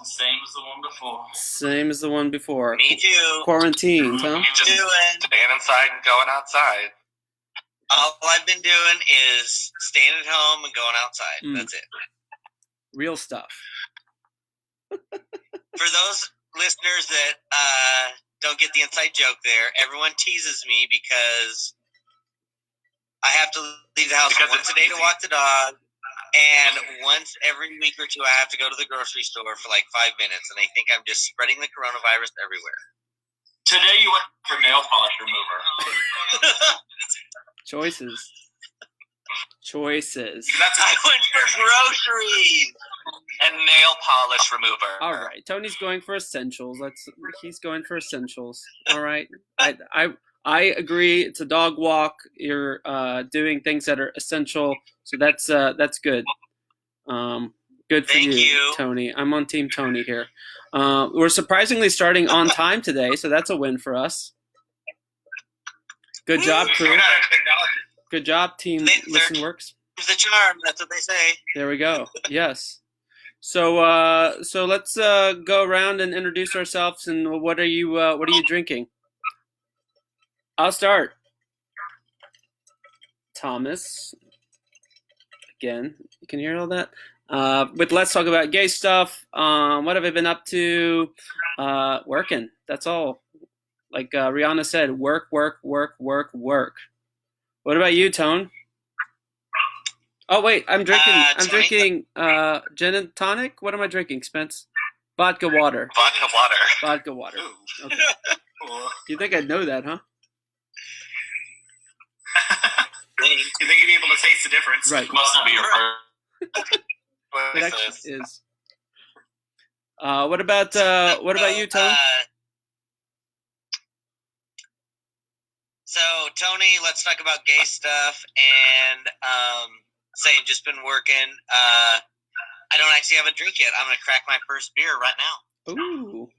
Same as the one before. Same as the one before. Me too. Quarantined, huh? You just staying inside and going outside. All I've been doing is staying at home and going outside. That's it. Real stuff. For those listeners that don't get the inside joke there, everyone teases me because I have to leave the house once a day to walk the dog, and once every week or two I have to go to the grocery store for like 5 minutes, and they think I'm just spreading the coronavirus everywhere. Today you went for nail polish remover. Choices. I went for groceries and nail polish remover. All right, Tony's going for essentials. He's going for essentials. All right, I agree. It's a dog walk. You're doing things that are essential, so that's good. Good for you, Tony. I'm on Team Tony here. We're surprisingly starting on time today, so that's a win for us. Good job, crew. Good job, team. Listen Works. The charm. That's what they say. There we go. Yes. So let's go around and introduce ourselves. And what are you drinking? I'll start. Thomas. Again, you can hear all that. But let's talk about gay stuff. What have I been up to? Working. That's all. Like Rihanna said, work. What about you, Tone? Oh wait, I'm drinking gin and tonic. What am I drinking, Spence? Vodka water. Vodka water. Okay. You think I'd know that, huh? You think you'd be able to taste the difference? Right. It must not be your first. It actually is. What about you, Tone? So, Tony, let's talk about gay stuff and saying just been working. I don't actually have a drink yet. I'm going to crack my first beer right now. Ooh,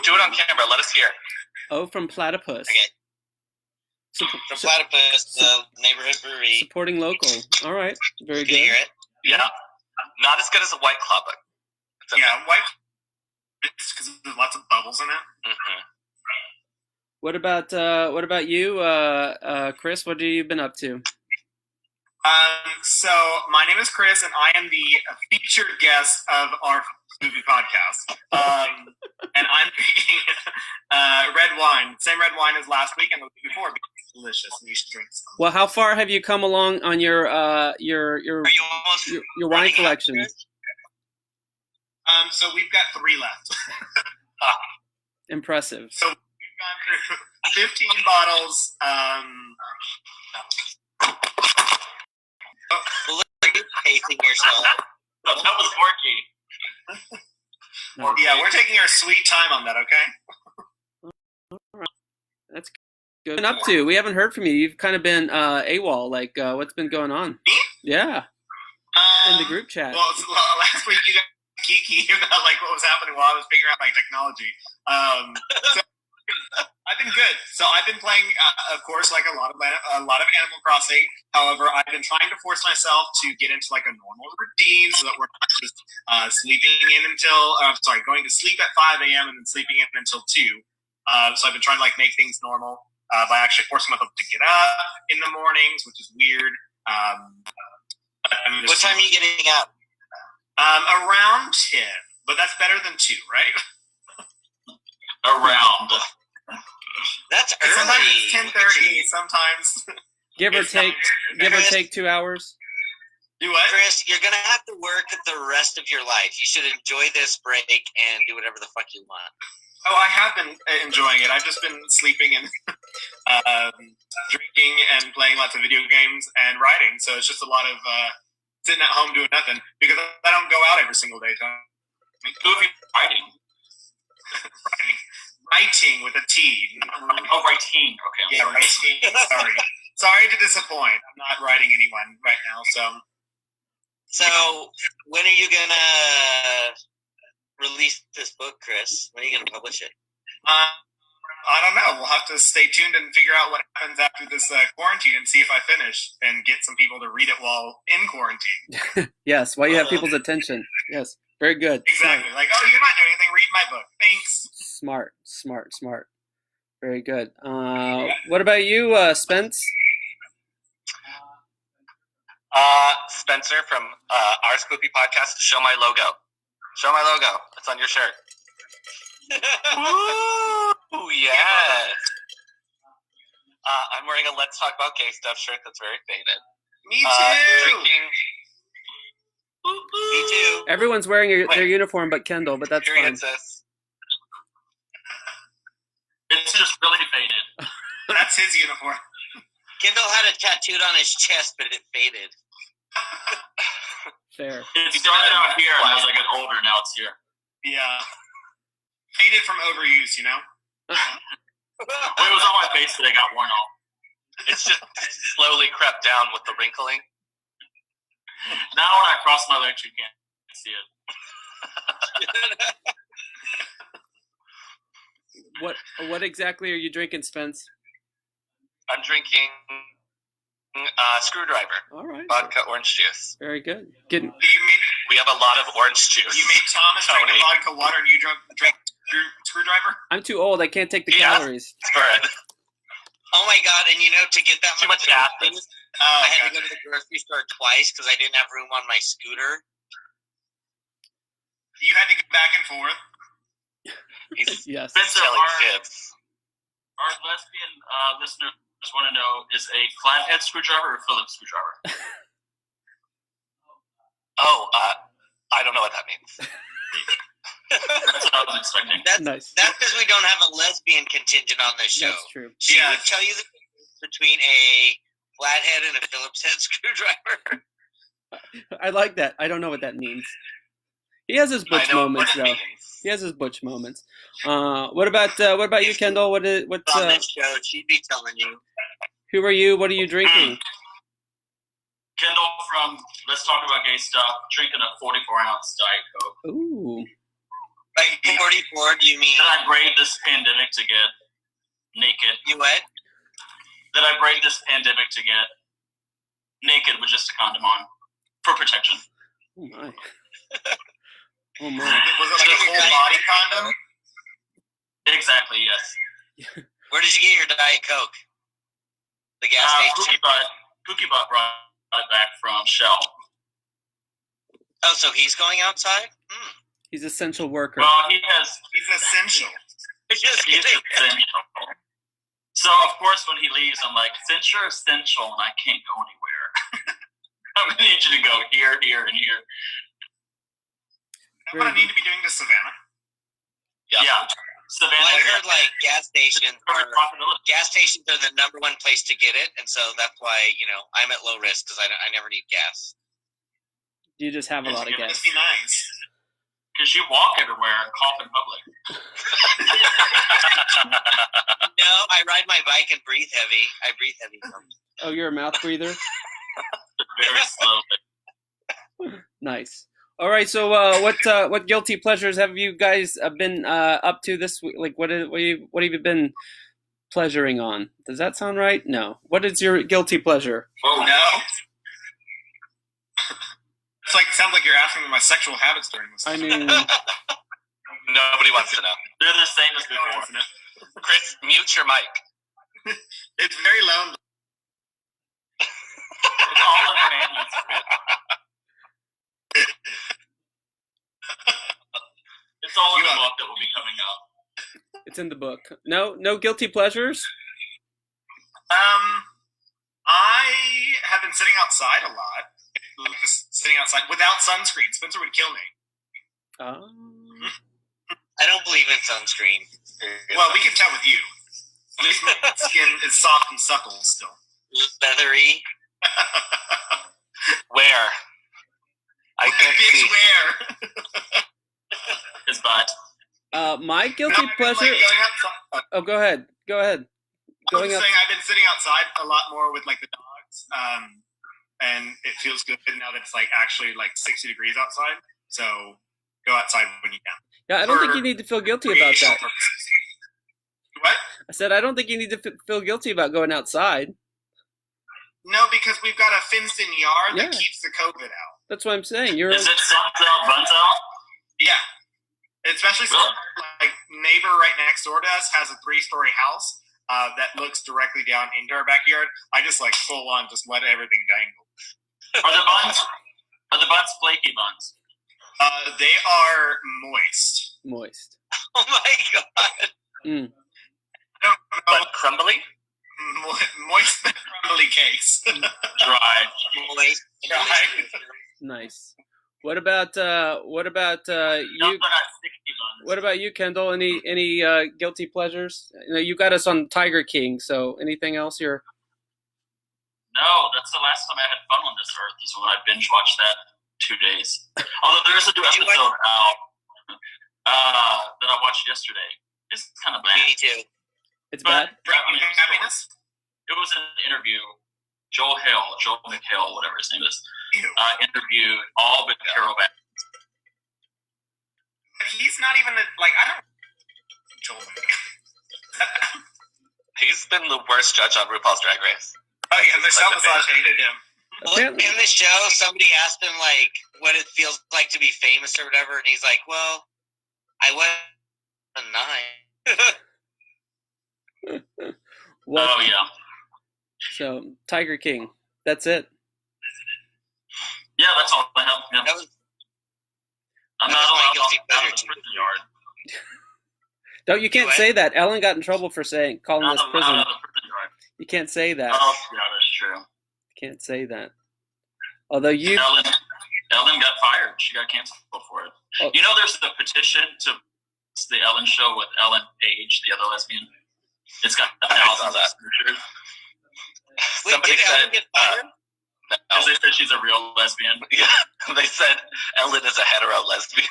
do it on camera. Let us hear. Oh, from Platypus. Okay. From Platypus, the neighborhood brewery. Supporting local. All right. Very good. Can you hear it? Yeah. Not as good as a White Claw, but yeah, White it's because there's lots of bubbles in it. Mm-hmm. What about you, Chris? What have you been up to? So my name is Chris, and I am the featured guest of Our Spoopy Podcast. And I'm drinking red wine, same red wine as last week and the week before. Because it's delicious, and you should drink some. Well, how far have you come along on your wine collection? So we've got 3 left. Impressive. So we've gone through 15 bottles. Look at you pacing yourself. No, that was Borky. No. Yeah, we're taking our sweet time on that, okay? All right. That's good. What have you been up to? We haven't heard from you. You've kind of been AWOL. Like, what's been going on? Me? Yeah. In the group chat. Well, last week you got geeky about like what was happening while I was figuring out my technology. So I've been good. So I've been playing, of course, like a lot of Animal Crossing. However, I've been trying to force myself to get into like a normal routine so that we're not just going to sleep at 5 a.m. and then sleeping in until 2. So I've been trying to like make things normal by actually forcing myself to get up in the mornings, which is weird. What time are you getting up? Around 10, but that's better than 2, right? Around. That's early. Sometimes it's 10:30. Sometimes Give or take 2 hours. Do what? Chris, you're gonna have to work the rest of your life. You should enjoy this break and do whatever the fuck you want. Oh, I have been enjoying it. I've just been sleeping and drinking and playing lots of video games and writing. So it's just a lot of sitting at home doing nothing because I don't go out every single day. Who have you writing? Writing with a T. Oh, writing. Okay. Yeah, writing. Sorry to disappoint. I'm not writing anyone right now. So when are you gonna release this book, Chris? When are you gonna publish it? I don't know. We'll have to stay tuned and figure out what happens after this quarantine and see if I finish and get some people to read it while in quarantine. Yes, while you have people's attention. Yes. Very good. Exactly. Like, oh, you're not doing anything. Read my book. Thanks. Smart. Very good. What about you, Spence? Spencer from Our Spoopy Podcast. Show my logo. It's on your shirt. Ooh, yes. I'm wearing a Let's Talk About Gay Stuff shirt that's very faded. Me too. Drinking. Me too. Everyone's wearing their uniform but Kendall, but that's fine. Sis. It's just really faded. That's his uniform. Kendall had it tattooed on his chest, but it faded. Fair. It started out here, and as I get older, now it's here. Yeah. Faded from overuse, you know? When it was on my face, but it got worn off. It's just slowly crept down with the wrinkling. Now when I cross my legs, you can't see it. What exactly are you drinking, Spence? I'm drinking Screwdriver. All right. Vodka orange juice. Very good. We have a lot of orange juice. You made Thomas drink Tony. a vodka water and you drank Screwdriver? I'm too old. I can't take the Yeah. calories. Spread. Oh my god! And to get that Too much acid. I had to go to the grocery store twice because I didn't have room on my scooter. You had to go back and forth. He's Yes. Spencer, telling fibs. Our lesbian listeners want to know, is a flathead screwdriver or a Phillips screwdriver? I don't know what that means. That's what I was expecting. Nice. That's because we don't have a lesbian contingent on this show. That's true. She would tell you the difference between a flathead and a Phillips head screwdriver. I like that. I don't know what that means. He has his butch moments, though. He has his butch moments. What about you, Kendall? What's on this show, she'd be telling you. Who are you? What are you drinking? Kendall from Let's Talk About Gay Stuff, drinking a 44-ounce Diet Coke. Ooh. Like 44, do you mean? Did I brave this pandemic to get naked? You what? Did I brave this pandemic to get naked with just a condom on for protection? Oh my. Oh my. Was it like a full body condom? Exactly, yes. Where did you get your Diet Coke? The gas station? Pookie Butt brought it back from Shell. Oh, so he's going outside? He's essential worker. Well, He's essential. Just He's kidding. essential. So, of course, when he leaves, I'm like, since you're essential and I can't go anywhere, I'm going to need you to go here, here, and here. That's what I need to be doing to Savannah. Yeah. Savannah. Well, I heard like gas stations Perfect profitability. are the number one place to get it, and so that's why I'm at low risk because I never need gas. You just have a lot of gas. Must be nice. Because you walk everywhere and cough in public. No, I ride my bike and breathe heavy. I breathe heavy. Oh, you're a mouth breather? Very slowly. Nice. All right, so what guilty pleasures have you guys been up to this week? Like, what have you been pleasuring on? Does that sound right? No. What is your guilty pleasure? Oh no! Sounds like you're asking me my sexual habits during this. I mean, Nobody wants to know. They're the same as before. Chris, mute your mic. It's very lonely. It's all in the manuals. It's all in the book that will be coming out. it's in the book. No guilty pleasures? I have been sitting outside a lot. Just sitting outside without sunscreen. Spencer would kill me. I don't believe in sunscreen. Well, we can tell with you. At least my skin is soft and supple still. Leathery. Where? I can't see Where? his butt. My guilty pleasure. Like going outside. Oh, go ahead. I'm just saying I've been sitting outside a lot more with like the dogs, and it feels good now that it's like actually like 60 degrees outside. So go outside when you can. Yeah, I don't think you need to feel guilty about that. Purposes. What? I said I don't think you need to feel guilty about going outside. No, because we've got a fenced-in yard that Yeah. keeps the COVID out. That's what I'm saying. Is it suns out, buns out? Yeah. Especially like neighbor right next door to us has a 3-story house that looks directly down into our backyard. I just like full on just let everything dangle. Are the buns flaky buns? They are moist. Moist. Oh my god. Mm. But crumbly? Moist crumbly cakes. Dry. Moist. Dry. Nice. What about you? No, they're not sticky buns. What about you, Kendall? Any guilty pleasures? You got us on Tiger King. So anything else you're? No, that's the last time I had fun on this earth. Is when I binge watched that 2 days. Although there is a new episode out that I watched yesterday. It's kind of bad. Me too. It's bad. Happiness? It was an interview. Joel McHale, whatever his name is, interviewed all but Carol Baskin. He's not even like I don't. Joel McHale. He's been the worst judge on RuPaul's Drag Race. Oh yeah, Michelle Visage hated him. Well, in the show, somebody asked him like what it feels like to be famous or whatever, and he's like, "Well, I went a 9." What? Oh yeah. So Tiger King. That's it. Yeah, that's all I have. Yeah. That was I'm that not was my allowed guilty out pleasure of the prison yard. Don't you can't What? say that. Ellen got in trouble for calling Not this allowed prison. out of the prison yard. You can't say that. Oh yeah, that's true. Can't say that. Although you, Ellen got fired. She got canceled for it. Oh. You know, there's the petition to the Ellen Show with Ellen Page, the other lesbian. It's got thousands of signatures. Wait, Somebody did Ellen said, get fired? because they said she's a real lesbian. Yeah, they said Ellen is a hetero lesbian.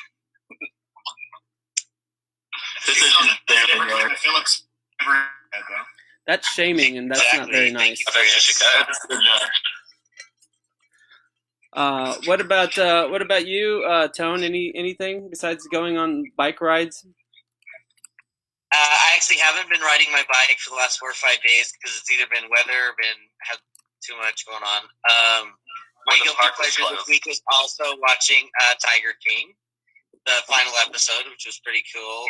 They said she's a Phillips. that's shaming, and that's not very Exactly. nice. Thank you. What about you, Tone? Anything besides going on bike rides? I actually haven't been riding my bike for the last 4 or 5 days because it's either been weather or had too much going on. My guilty pleasure this week was also watching Tiger King, the final episode, which was pretty cool.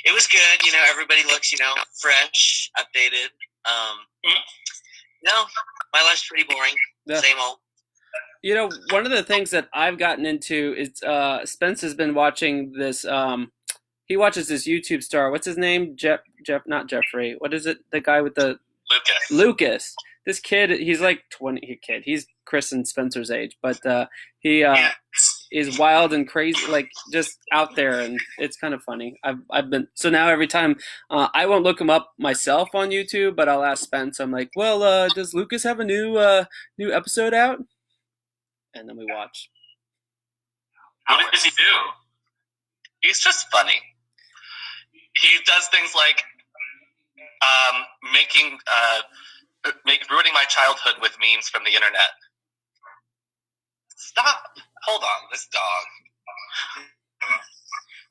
It was good. You know, everybody looks, fresh, updated. No, my life's pretty boring. Yeah. Same old. One of the things that I've gotten into is Spence has been watching this. He watches this YouTube star. What's his name? Jeff, not Jeffrey. What is it? The guy with the Lucas. This kid, he's like 20. He's Chris and Spencer's age, but he is wild and crazy, like just out there, and it's kind of funny. I've been so now every time I won't look him up myself on YouTube, but I'll ask Spence. I'm like, well, does Lucas have a new episode out? And then we watch. How does he do? He's just funny. He does things like ruining my childhood with memes from the internet. Stop. Hold on, this dog.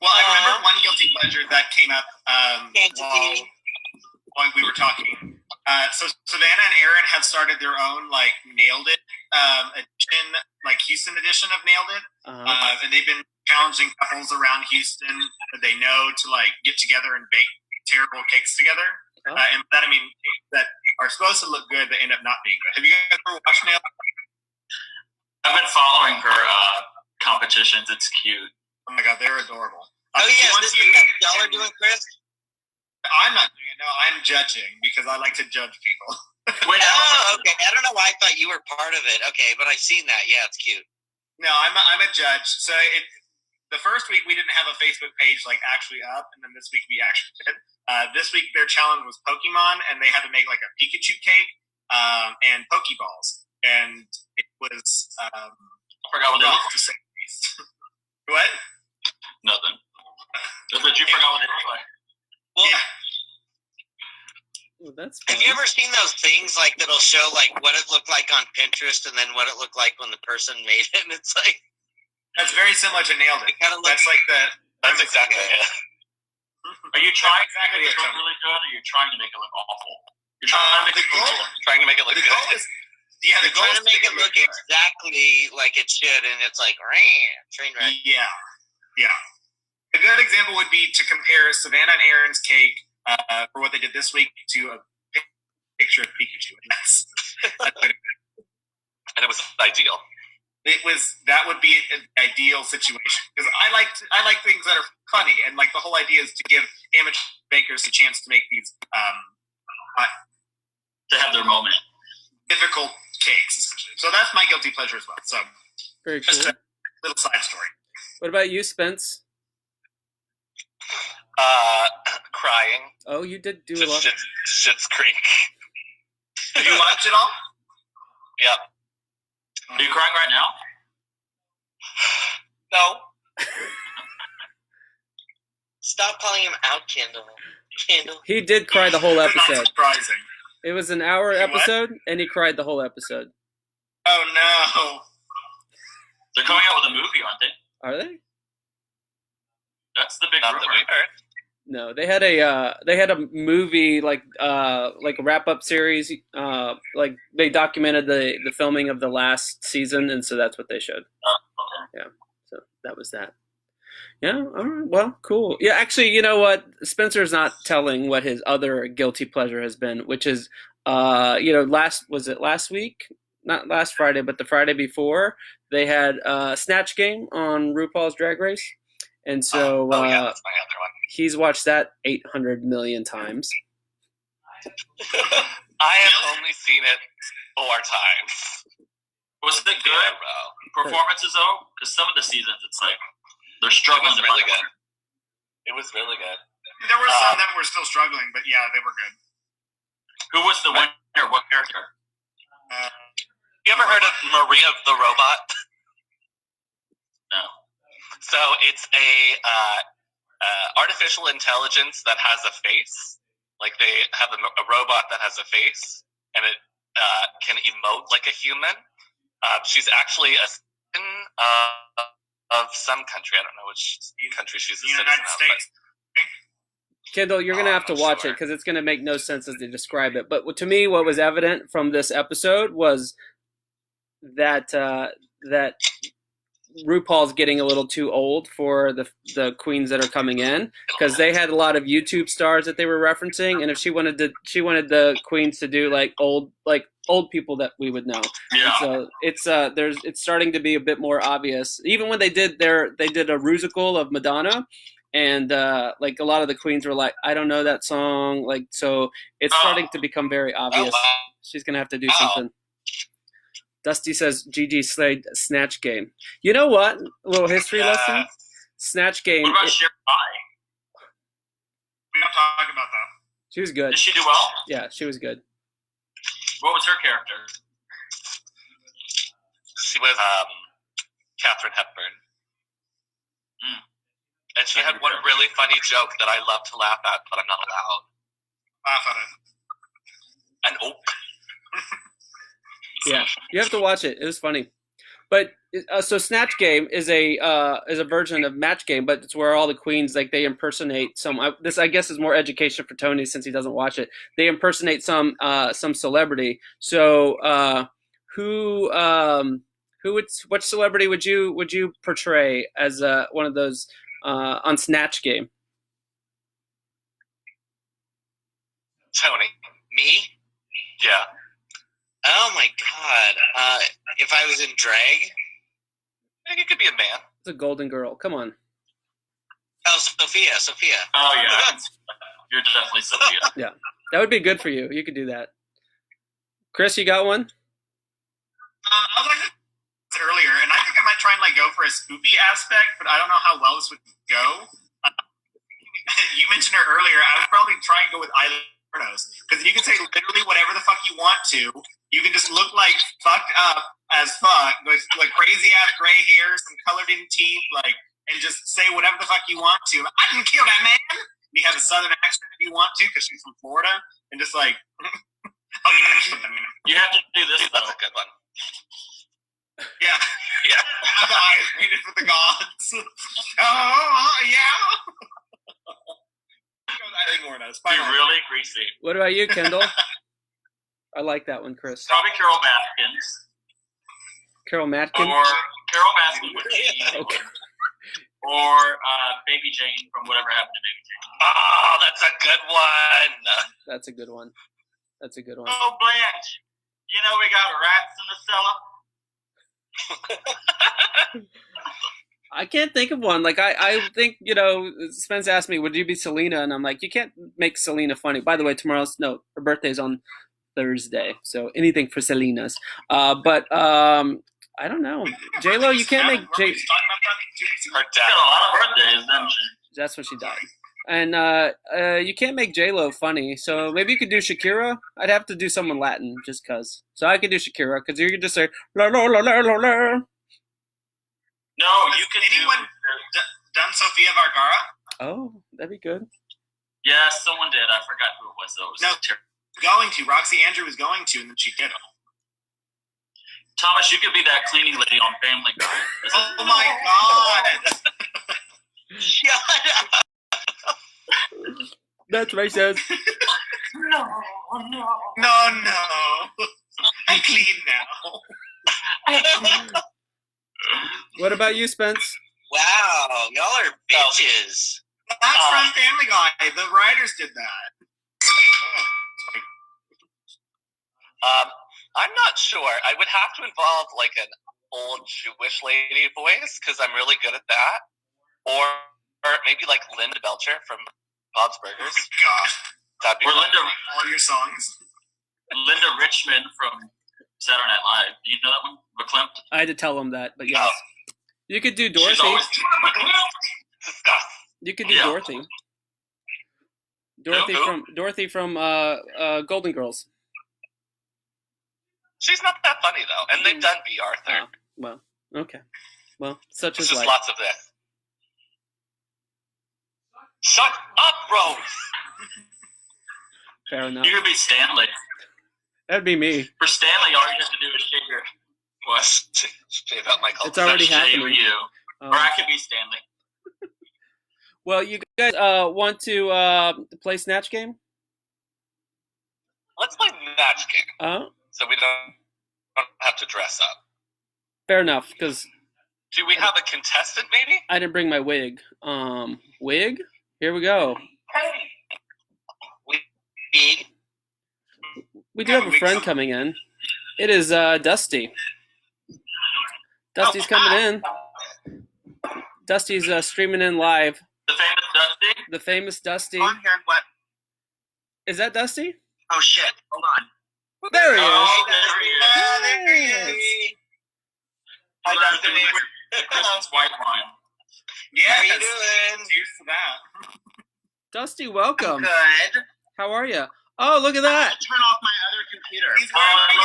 Well, I remember one guilty pleasure that came up while we were talking. So Savannah and Aaron have started their own Nailed It edition, Houston edition of Nailed It, and they've been challenging couples around Houston that they know to get together and bake terrible cakes together. And that I mean that are supposed to look good but end up not being good. Have you guys ever watched Nailed It? I've been following her competitions. It's cute. Oh my god, they're adorable. Oh yeah, is this what y'all are doing, Chris? I'm not doing it. No, I'm judging because I like to judge people. Wait, okay. I don't know why I thought you were part of it. Okay, but I've seen that. Yeah, it's cute. No, I'm a judge. So the first week we didn't have a Facebook page actually up, and then this week we actually did. This week their challenge was Pokemon, and they had to make a Pikachu cake and Pokeballs, and it was I forgot what they look to say the least. What? Nothing. Just that you forgot what they look like. Well, yeah. Well, that's have you ever seen those things that'll show what it looked like on Pinterest and then what it looked like when the person made it? And it's that's very similar to Nailed It. That's exactly it. Are you trying to make it look exactly. really good, or you're trying to make it look awful? You're trying to make it look good. Goal is the goal is to make it look exactly like it should, and it's train wreck. Yeah. Yeah. A good example would be to compare Savannah and Aaron's cake for what they did this week to a picture of Pikachu. And that's And it was ideal. That would be an ideal situation because I like things that are funny, and like the whole idea is to give amateur bakers a chance to make these to have their moment. difficult cakes, essentially. So that's my guilty pleasure as well. So Very cool. just a little side story. What about you, Spence? Crying. Oh, you did do a lot. Schitt's Creek. Did you watch it all? Yep. Are you crying right now? No. Stop calling him out, Kendall. Kendall. He did cry the whole Not episode. surprising. It was an hour He what? episode, and he cried the whole episode. Oh no. They're coming out with a movie, aren't they? Are they? That's the big Not that rumor. we heard. No, they had a movie like a wrap up series. Like they documented the filming of the last season, and so that's what they showed. Okay. Yeah, so that was that. Yeah, all right, well, cool. Yeah, actually, you know what? Spencer's not telling what his other guilty pleasure has been, which is, last week? Not last Friday, but the Friday before, they had Snatch Game on RuPaul's Drag Race. And so yeah, that's my other one. he's watched that 800 million times. I have only seen it 4 times. Was it good performances though? Because some of the seasons, it's like they're struggling. It was really good. It was really good. There were some that were still struggling, but yeah, they were good. Who was the winner? What character? You ever heard of Maria the Robot? No. So it's a artificial intelligence that has a face. Like they have a robot that has a face, and it can emote like a human. She's actually a citizen of some country. I don't know which country she's a citizen United of. States. Kendall, you're going to have to watch it because it's going to make no sense as they describe it. But to me, what was evident from this episode was that that RuPaul's getting a little too old for the queens that are coming in, because they had a lot of YouTube stars that they were referencing, and if she wanted the queens to do like old people that we would know. Yeah. And so it's starting to be a bit more obvious. Even when they did a rusical of Madonna, and like a lot of the queens were like, I don't know that song, like, so it's starting to become very obvious. She's gonna have to do something. Dusty says, GG slayed Snatch Game. You know what? A little history lesson. Snatch Game. What about Sherry Pie? We don't talk about that. She was good. Did she do well? Yeah, she was good. What was her character? She was Katharine Hepburn. And she had one really funny joke that I love to laugh at, but I'm not allowed. Laugh at it. An oak. Yeah, you have to watch it. It was funny. But so Snatch Game is a version of Match Game, but it's where all the queens, like, they impersonate some. This, I guess, is more education for Tony since he doesn't watch it. They impersonate some celebrity. So what celebrity would you portray as one of those on Snatch Game? Tony. Me? Yeah. Oh my god. If I was in drag? I think it could be a man. It's a golden girl. Come on. Oh, Sophia. Oh, yeah. You're definitely Sophia. Yeah. That would be good for you. You could do that. Chris, you got one? I was like earlier, and I think I might try and like go for a spoopy aspect, but I don't know how well this would go. You mentioned her earlier. I would probably try and go with eyelids, because you can say literally whatever the fuck you want to. You can just look like fucked up as fuck, with like crazy ass gray hair, some colored in teeth, like, and just say whatever the fuck you want to. I didn't kill that man. And you have a southern accent if you want to, because she's from Florida, and just like, oh, You have to do this, though. That's a good one. yeah. Yeah. Have the eyes painted for the gods. Oh, yeah. Be really greasy. What about you, Kendall? I like that one, Chris. Probably Carol Baskins. Carol Matkin? Or Carol Baskin would be. Okay. or Baby Jane from Whatever Happened to Baby Jane. Oh, that's a good one. That's a good one. That's a good one. Oh, Blanche, you know we got rats in the cellar. I can't think of one. Like I think, Spence asked me, would you be Selena? And I'm like, you can't make Selena funny. By the way, her birthday's on Thursday, so anything for Selena's. But I don't know. J-Lo, you can't make Talking about that? Her She had a lot of birthdays, didn't she? That's when she died. And you can't make J-Lo funny, so maybe you could do Shakira. I'd have to do someone Latin, just cause. So I could do Shakira, cause you could just say la la la la la la. No, you could anyone done Sofia Vergara? Oh, that'd be good. Yeah, someone did. I forgot who it was, though. It was No. terrible. Going to. Roxy Andrew was going to, and then she did it. Thomas, you could be that cleaning lady on Family Guy. Oh my god! Shut up. That's racist. No. No. I clean now. What about you, Spence? Wow, y'all are bitches. That's from Family Guy. The writers did that. I'm not sure. I would have to involve like an old Jewish lady voice because I'm really good at that, or maybe like Linda Belcher from Bob's Burgers. God. That'd be Or fun. Linda, All your songs. Linda Richmond from Saturday Night Live. Do you know that one? McClimped? I had to tell him that, but yes. You could do She's Dorothy. always Disgusting. You could do Yeah. Dorothy. Dorothy from Golden Girls. She's not that funny though, and they've done B. Arthur. Oh, well, okay. Well, such It's is just life. lots of this. Shut up, Rose. Fair enough. You could be Stanley. That'd be me. For Stanley, all you have to do is shave your... What? Shave out my culture. It's already Shave happening. you. Or I could be Stanley. Well, you guys want to play Snatch Game? Let's play match game, so we don't have to dress up. Fair enough, because Do we have a contestant, maybe? I didn't bring my wig. Wig? Here we go. Big. We do have a friend coming in. It is Dusty. Dusty's coming in. Dusty's streaming in live. The famous Dusty? The famous Dusty. I'm hearing what? Is that Dusty? Oh shit! Hold on. There he is. Oh, there he is. Oh, there he is. Hi, Dusty. Christmas white wine. How Yeah, you doing? Cheers to that. Dusty, welcome. Good. How are you? Oh, look at that. Turn off my other computer. He's wearing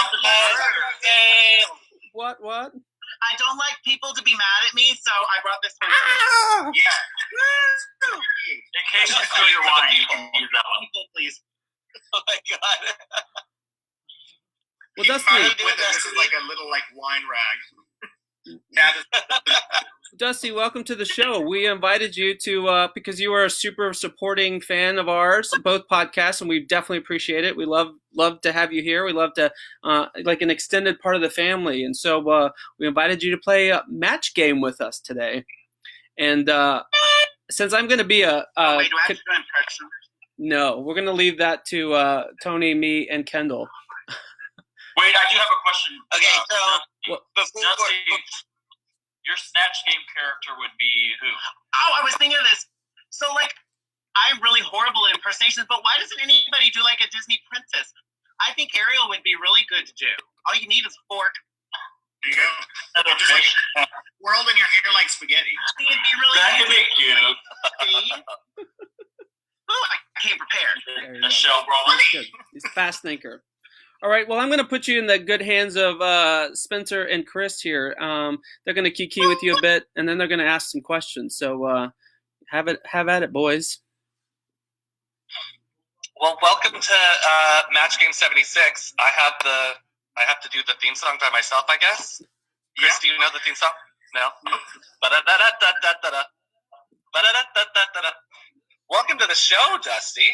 What? I don't like people to be mad at me, so I brought this one. Ah! Yeah. In case you spill your wine, you can use that one. Please. Oh my god. Well, Dusty, This is like a little wine rag. Dusty, welcome to the show. We invited you to because you are a super supporting fan of ours, both podcasts, and we definitely appreciate it. We love to have you here. We love to like an extended part of the family, and so we invited you to play a match game with us today. And since I'm going to be wait, do I have to do an impression? no, we're going to leave that to Tony, me, and Kendall. Wait, I do have a question. Okay, so What? before. Dusty, your Snatch Game character would be who? Oh, I was thinking of this. So, I'm really horrible at impersonations, but why doesn't anybody do a Disney princess? I think Ariel would be really good to do. All you need is a fork. There you go. Another Just fish. whirled in your hair like spaghetti. I think it'd be really That could easy. be cute. See? Oh, I came prepared. There you A go. shell brawler. Good. He's a fast thinker. All right. Well, I'm going to put you in the good hands of Spencer and Chris here. They're going to kiki with you a bit, and then they're going to ask some questions. So have at it, boys. Well, welcome to Match Game 76. I have to do the theme song by myself, I guess. Chris, do you know the theme song? No. Ba-da-da-da-da-da-da. Ba-da-da-da-da-da. Welcome to the show, Dusty.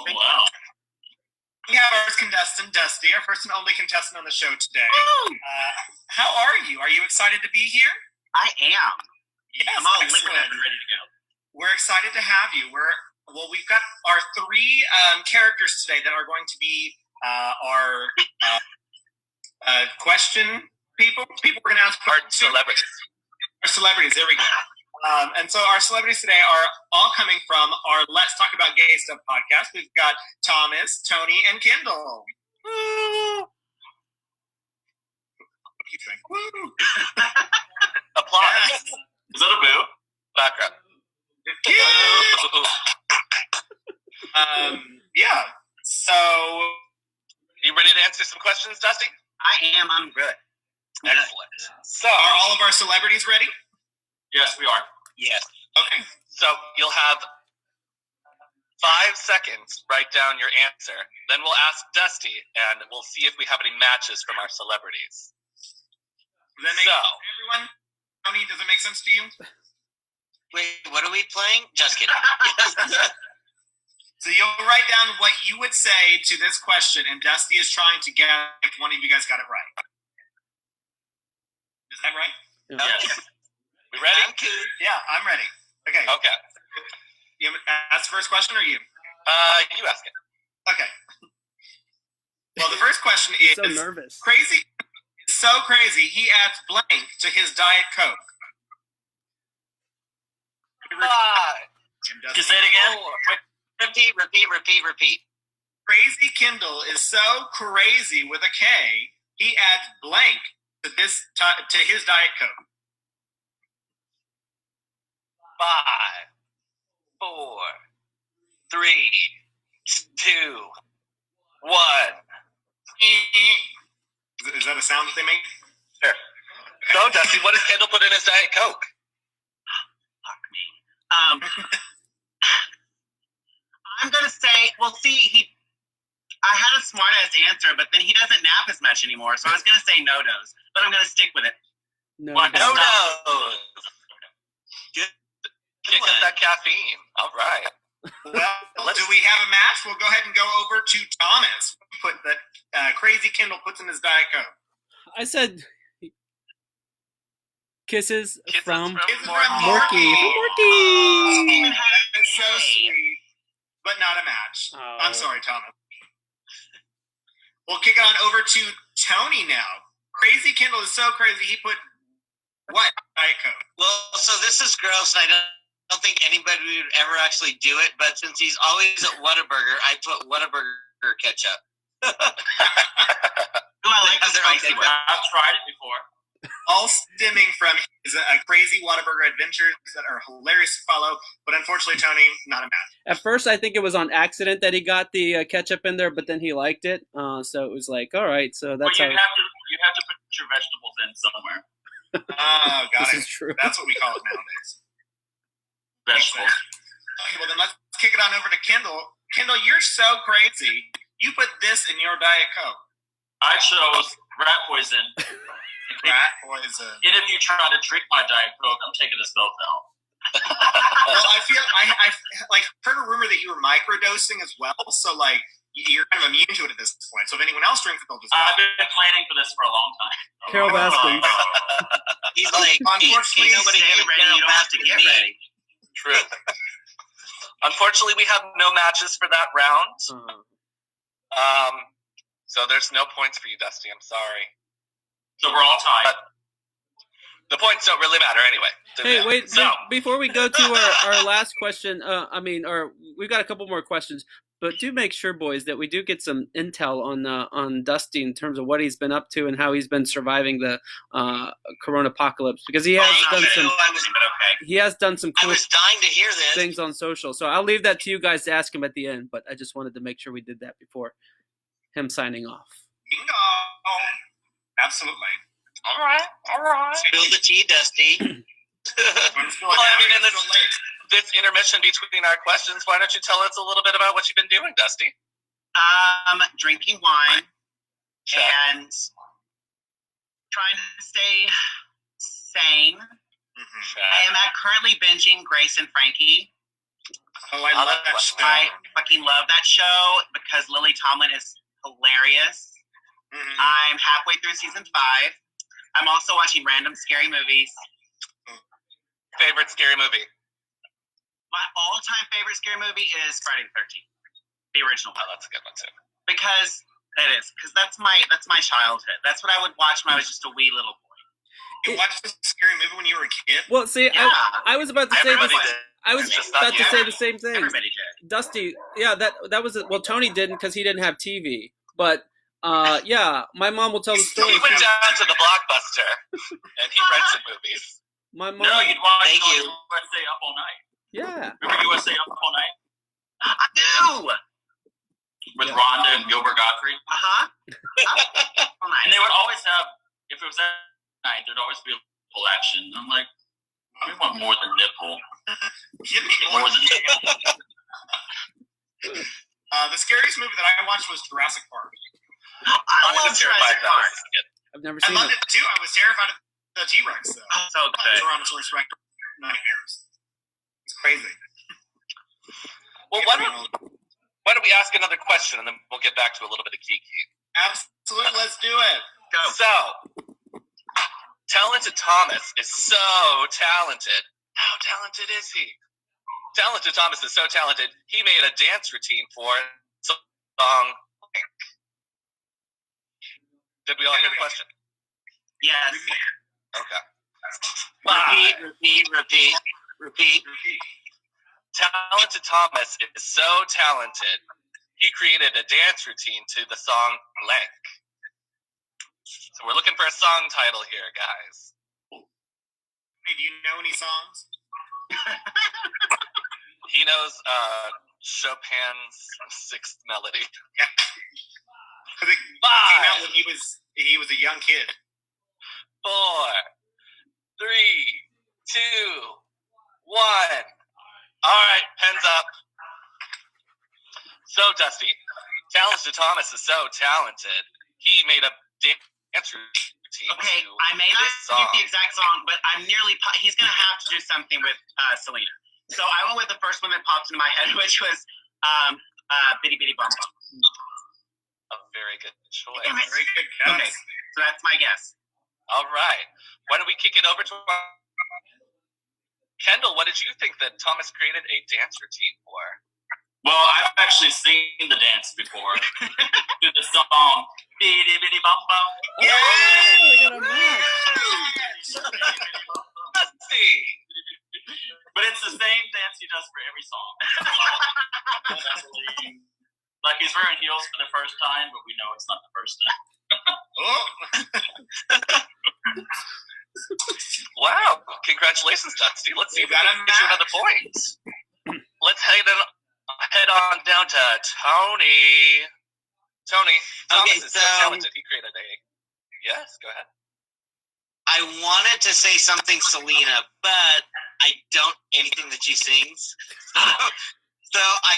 Oh, wow. We have our first contestant, Dusty, our first and only contestant on the show today. How are you? Are you excited to be here? I am. Yes, I'm all excellent. liquid and ready to go. We're excited to have you. We've got our three characters today that are going to be our question people. People we're going to ask Our celebrities. Our celebrities. There we go. And so our celebrities today are all coming from our Let's Talk About Gay Stuff podcast. We've got Thomas, Tony, and Kendall. Woo! What are you doing? Woo! Applause. Is that a boo? Background. Yeah. So, You ready to answer some questions, Dusty? I am. I'm good. Excellent. So, are all of our celebrities ready? Yes, we are. Yes. Okay. so you'll have 5 seconds. Write down your answer. Then we'll ask Dusty, and we'll see if we have any matches from our celebrities. Does that make sense to everyone? Tony, does it make sense to you? Wait, what are we playing? Just kidding. So you'll write down what you would say to this question, and Dusty is trying to guess if one of you guys got it right. Is that right? Yes. We ready? I'm cool. Yeah, I'm ready. Okay. Okay. You ask the first question, or you? You ask it. Okay. Well, the first question is So nervous. crazy. It's so crazy. He adds blank to his Diet Coke. Five. And Can Dusty, you say it again? Repeat. Crazy Kindle is so crazy with a K. He adds blank to his Diet Coke. 5, 4, 3, 2, 1. Is that a sound that they make? Sure. So, Dusty, what does Kendall put in his Diet Coke? Fuck me. I'm gonna say, well, see, I had a smart ass answer, but then he doesn't nap as much anymore, so I was gonna say no-dos, but I'm gonna stick with it. No. No, no. no. Kick up that caffeine. All right. Well, do we have a match? We'll go ahead and go over to Thomas. Put that Crazy Kindle puts in his Diet Coke. I said kisses from Kisses from Morky. Steven Morky. had a It's so K. sweet, but not a match. Oh. I'm sorry, Thomas. We'll kick it on over to Tony now. Crazy Kindle is so crazy, he put what? Diet Coke. Well, so this is gross, and I don't think anybody would ever actually do it, but since he's always at Whataburger, I put Whataburger ketchup. Ooh, I like the spicy one. I've tried it before. All stemming from his crazy Whataburger adventures that are hilarious to follow, but unfortunately, Tony, not a match. At first, I think it was on accident that he got the ketchup in there, but then he liked it. So it was like, all right. So Well, that's you how. have to put your vegetables in somewhere. Oh, got This it. is true. That's what we call it nowadays. Vegetables. Okay, well then let's kick it on over to Kendall. Kendall, you're so crazy. You put this in your Diet Coke. I chose rat poison. Rat poison. And if you try to drink my Diet Coke, I'm taking this milk out. Well, I feel I like heard a rumor that you were microdosing as well. So like you're kind of immune to it at this point. So if anyone else drinks it, they'll just. I've been planning for this for a long time. Carol Baskins. He's like, Unfortunately, Nobody get ready, you don't have to get ready. True. Unfortunately, we have no matches for that round. So there's no points for you, Dusty. I'm sorry. So we're all tied. The points don't really matter anyway. Hey, wait! So, Before we go to our last question, we've got a couple more questions, but do make sure, boys, that we do get some intel on Dusty in terms of what he's been up to and how he's been surviving the Corona apocalypse, because he has done some I cool was dying to hear this. things on social. So I'll leave that to you guys to ask him at the end, but I just wanted to make sure we did that before him signing off. Bingo. Absolutely. all right. Spill the tea, Dusty. Well, I mean, in this intermission between our questions, why don't you tell us a little bit about what you've been doing, Dusty? Drinking wine Check. and trying to stay sane. I am currently binging Grace and Frankie. Oh, I love that show. I fucking love that show because Lily Tomlin is hilarious. I'm halfway through season 5. I'm also watching random scary movies. favorite scary movie? My all-time favorite scary movie is Friday the 13th, the original Oh, one, that's a good one too. because that's my childhood. That's what I would watch when I was just a wee little boy. You watched this scary movie when you were a kid? Well, see, Yeah. I was about to say Everybody this. did. I was It's just not about to you. say the same thing. Everybody did. Dusty, yeah, that was well. Tony didn't because he didn't have TV, but yeah, my mom will tell the story. He went down to the Blockbuster and he rented movies. My mom, No, you'd watch Thank you. USA Up All Night. yeah, Remember USA Up All Night? I do. With Rhonda and Gilbert Godfrey? Uh-huh. Oh, And nice. they would always have, if it was that night, there'd always be a nipple action. I'm like, we want more than nipple. Give me More than nipple. The scariest movie that I watched was Jurassic Park. I love was terrified Jurassic that Park. was a kid. I've never I seen loved it. it too. I was terrified of the T-Rex though. So good. Tyrannosaurus Rex nightmares. It's crazy. Well, why don't we ask another question and then we'll get back to a little bit of Kiki. Absolutely, let's do it. Go. So, Talented Thomas is so talented. How talented is he? Talented Thomas is so talented, he made a dance routine for the song Blank. Did we all hear the question? Yes. Okay. Repeat. Talented Thomas is so talented, he created a dance routine to the song Blank. So we're looking for a song title here, guys. Hey, do you know any songs? He knows Chopin's Sixth Melody. I think it came out when he was a young kid. 4, 3, 2, 1. All right, pens up. So, Dusty, Talented Thomas is so talented. He made a dance routine Okay, to I may not this song. use the exact song, but I'm nearly. He's going to have to do something with Selena. So I went with the first one that popped into my head, which was Bitty Bitty Bum Bum. A very good choice. Damn it. Very good guess. Okay, so that's my guess. All right. Why don't we kick it over to Kendall? What did you think that Thomas created a dance routine for? Well, I've actually seen the dance before. To the song, Bitty Bitty Bum Bum. Oh, we got a match. Dusty! But it's the same dance he does for every song. Like he's wearing heels for the first time, but we know it's not the first time. Oh. Wow. Congratulations, Dusty. Let's see if we got can a get you match. another point. Let's head on down to Tony. Tony, Thomas is so talented. He created a... Yes, go ahead. I wanted to say something Selena, but I don't anything that she sings. So I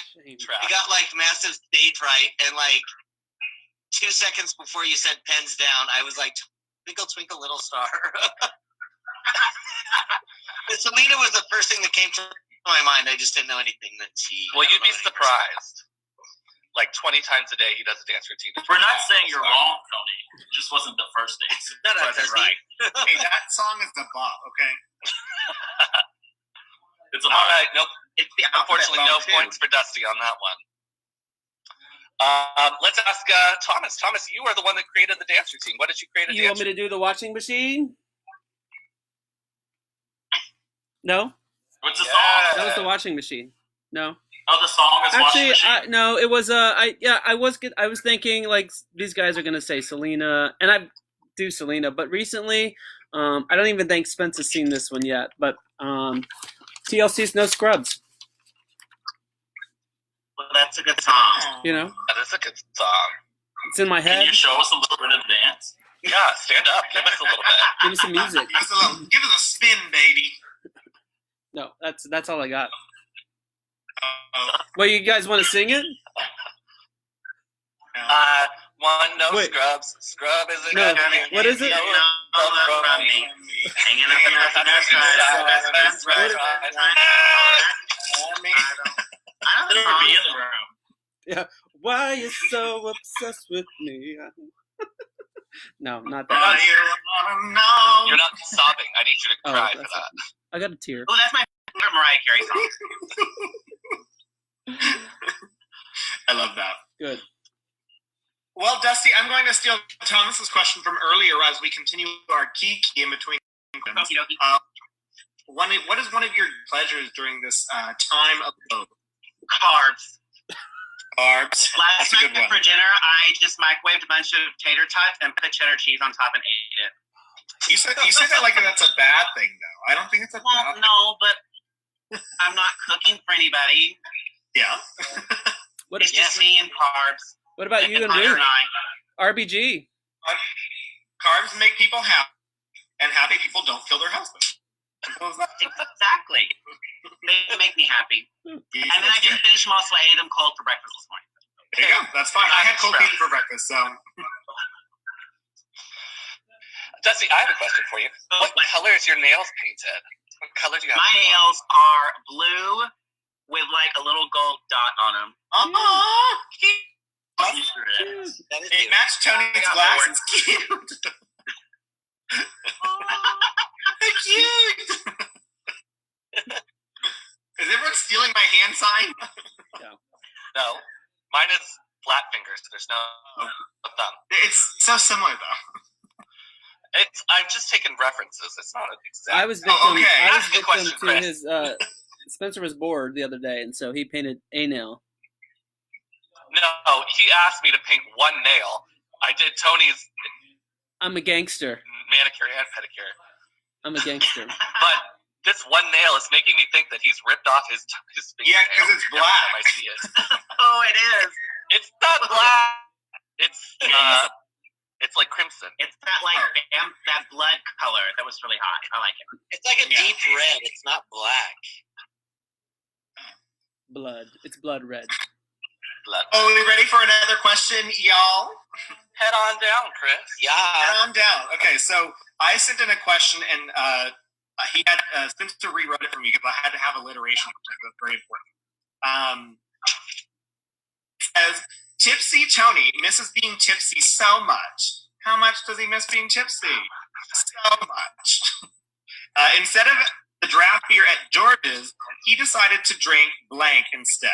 got like massive stage fright, and like 2 seconds before you said pens down, I was like, twinkle, twinkle, little star. But Selena was the first thing that came to my mind. I just didn't know anything that she... Well, you'd be surprised. Like 20 times a day, he does a dance routine. We're not saying you're wrong, Tony. It just wasn't the first dance. No, Wasn't right. Hey, that song is the bop, okay? It's a All right, nope. It's the Unfortunately, no alphabet song, too. points for Dusty on that one. Let's ask Thomas. Thomas, you are the one that created the dance routine. What did you create a You dance want me to do the washing machine? No, What's the Yeah. song? that was the washing machine. No, Oh, the song is Washing actually, Machine. no, it was. I was thinking like these guys are gonna say Selena, and I do Selena, but recently, I don't even think Spence has seen this one yet. But TLC's No Scrubs. Well, that's a good song. You know, That is a good song. it's in my Can head. you show us a little bit of the dance? Yeah, stand up. Give us a little bit. Give me some music. Give us a spin, baby. No, that's all I got. Well, you guys want to sing it? One, no Wait. scrubs. Scrub is a No, good what is it? Hanging up in the I don't It'll know. be in the room. Yeah. Why you so obsessed with me? No, not Oh, that. you wanna know? You're not sobbing. I need you to Oh, cry for that's that. I got a tear. Oh, that's my favorite Mariah Carey song. I love that. Good. Well, Dusty, I'm going to steal Thomas's question from earlier as we continue our key in between. Okie dokie. What is one of your pleasures during this time of both? Carbs. Carbs. Last That's a good night one. for dinner, I just microwaved a bunch of tater tots and put cheddar cheese on top and ate it. You said that like that's a bad thing, though. I don't think it's a Well, bad thing. no, but I'm not cooking for anybody. Yeah. What, It's just me and carbs. what about you and Hunter me? I. RBG. Carbs make people happy, and happy people don't kill their husband. Simple as that. Exactly. They make me happy. And then I didn't finish them all, so I ate them cold for breakfast this morning. There you go. That's fine. I had cold pizza for breakfast, so. Dusty, I have a question for you. What color is your nails painted? What color do you have? My nails are blue with like a little gold dot on them. That is It cute. matched Tony's glasses. Cute. Cute. Is everyone stealing my hand sign? No. Mine is flat fingers. There's no thumb. It's so similar, though. I'm just taking references. It's not an exact. I was victim. okay. I was Ask the victim question, to Chris. his. Spencer was bored the other day, and so he painted a nail. No, he asked me to paint one nail. I did Tony's I'm a gangster. manicure and pedicure. I'm a gangster. But this one nail is making me think that he's ripped off his fingernail. Yeah, 'cause it's every black. time I see it. Oh, it is. It's not black. It's like crimson. It's that like that blood color that was really hot. I like it. It's like a deep red. It's not black. Blood. It's blood red. Blood. Oh, are we ready for another question, y'all? Head on down, Chris. Yeah. Calm down. Okay, so I sent in a question, and he had Spencer rewrote it for me because I had to have alliteration, which was very important. Says, tipsy Tony misses being tipsy so much. How much does he miss being tipsy? So much. Instead of the draft beer at George's, he decided to drink blank instead.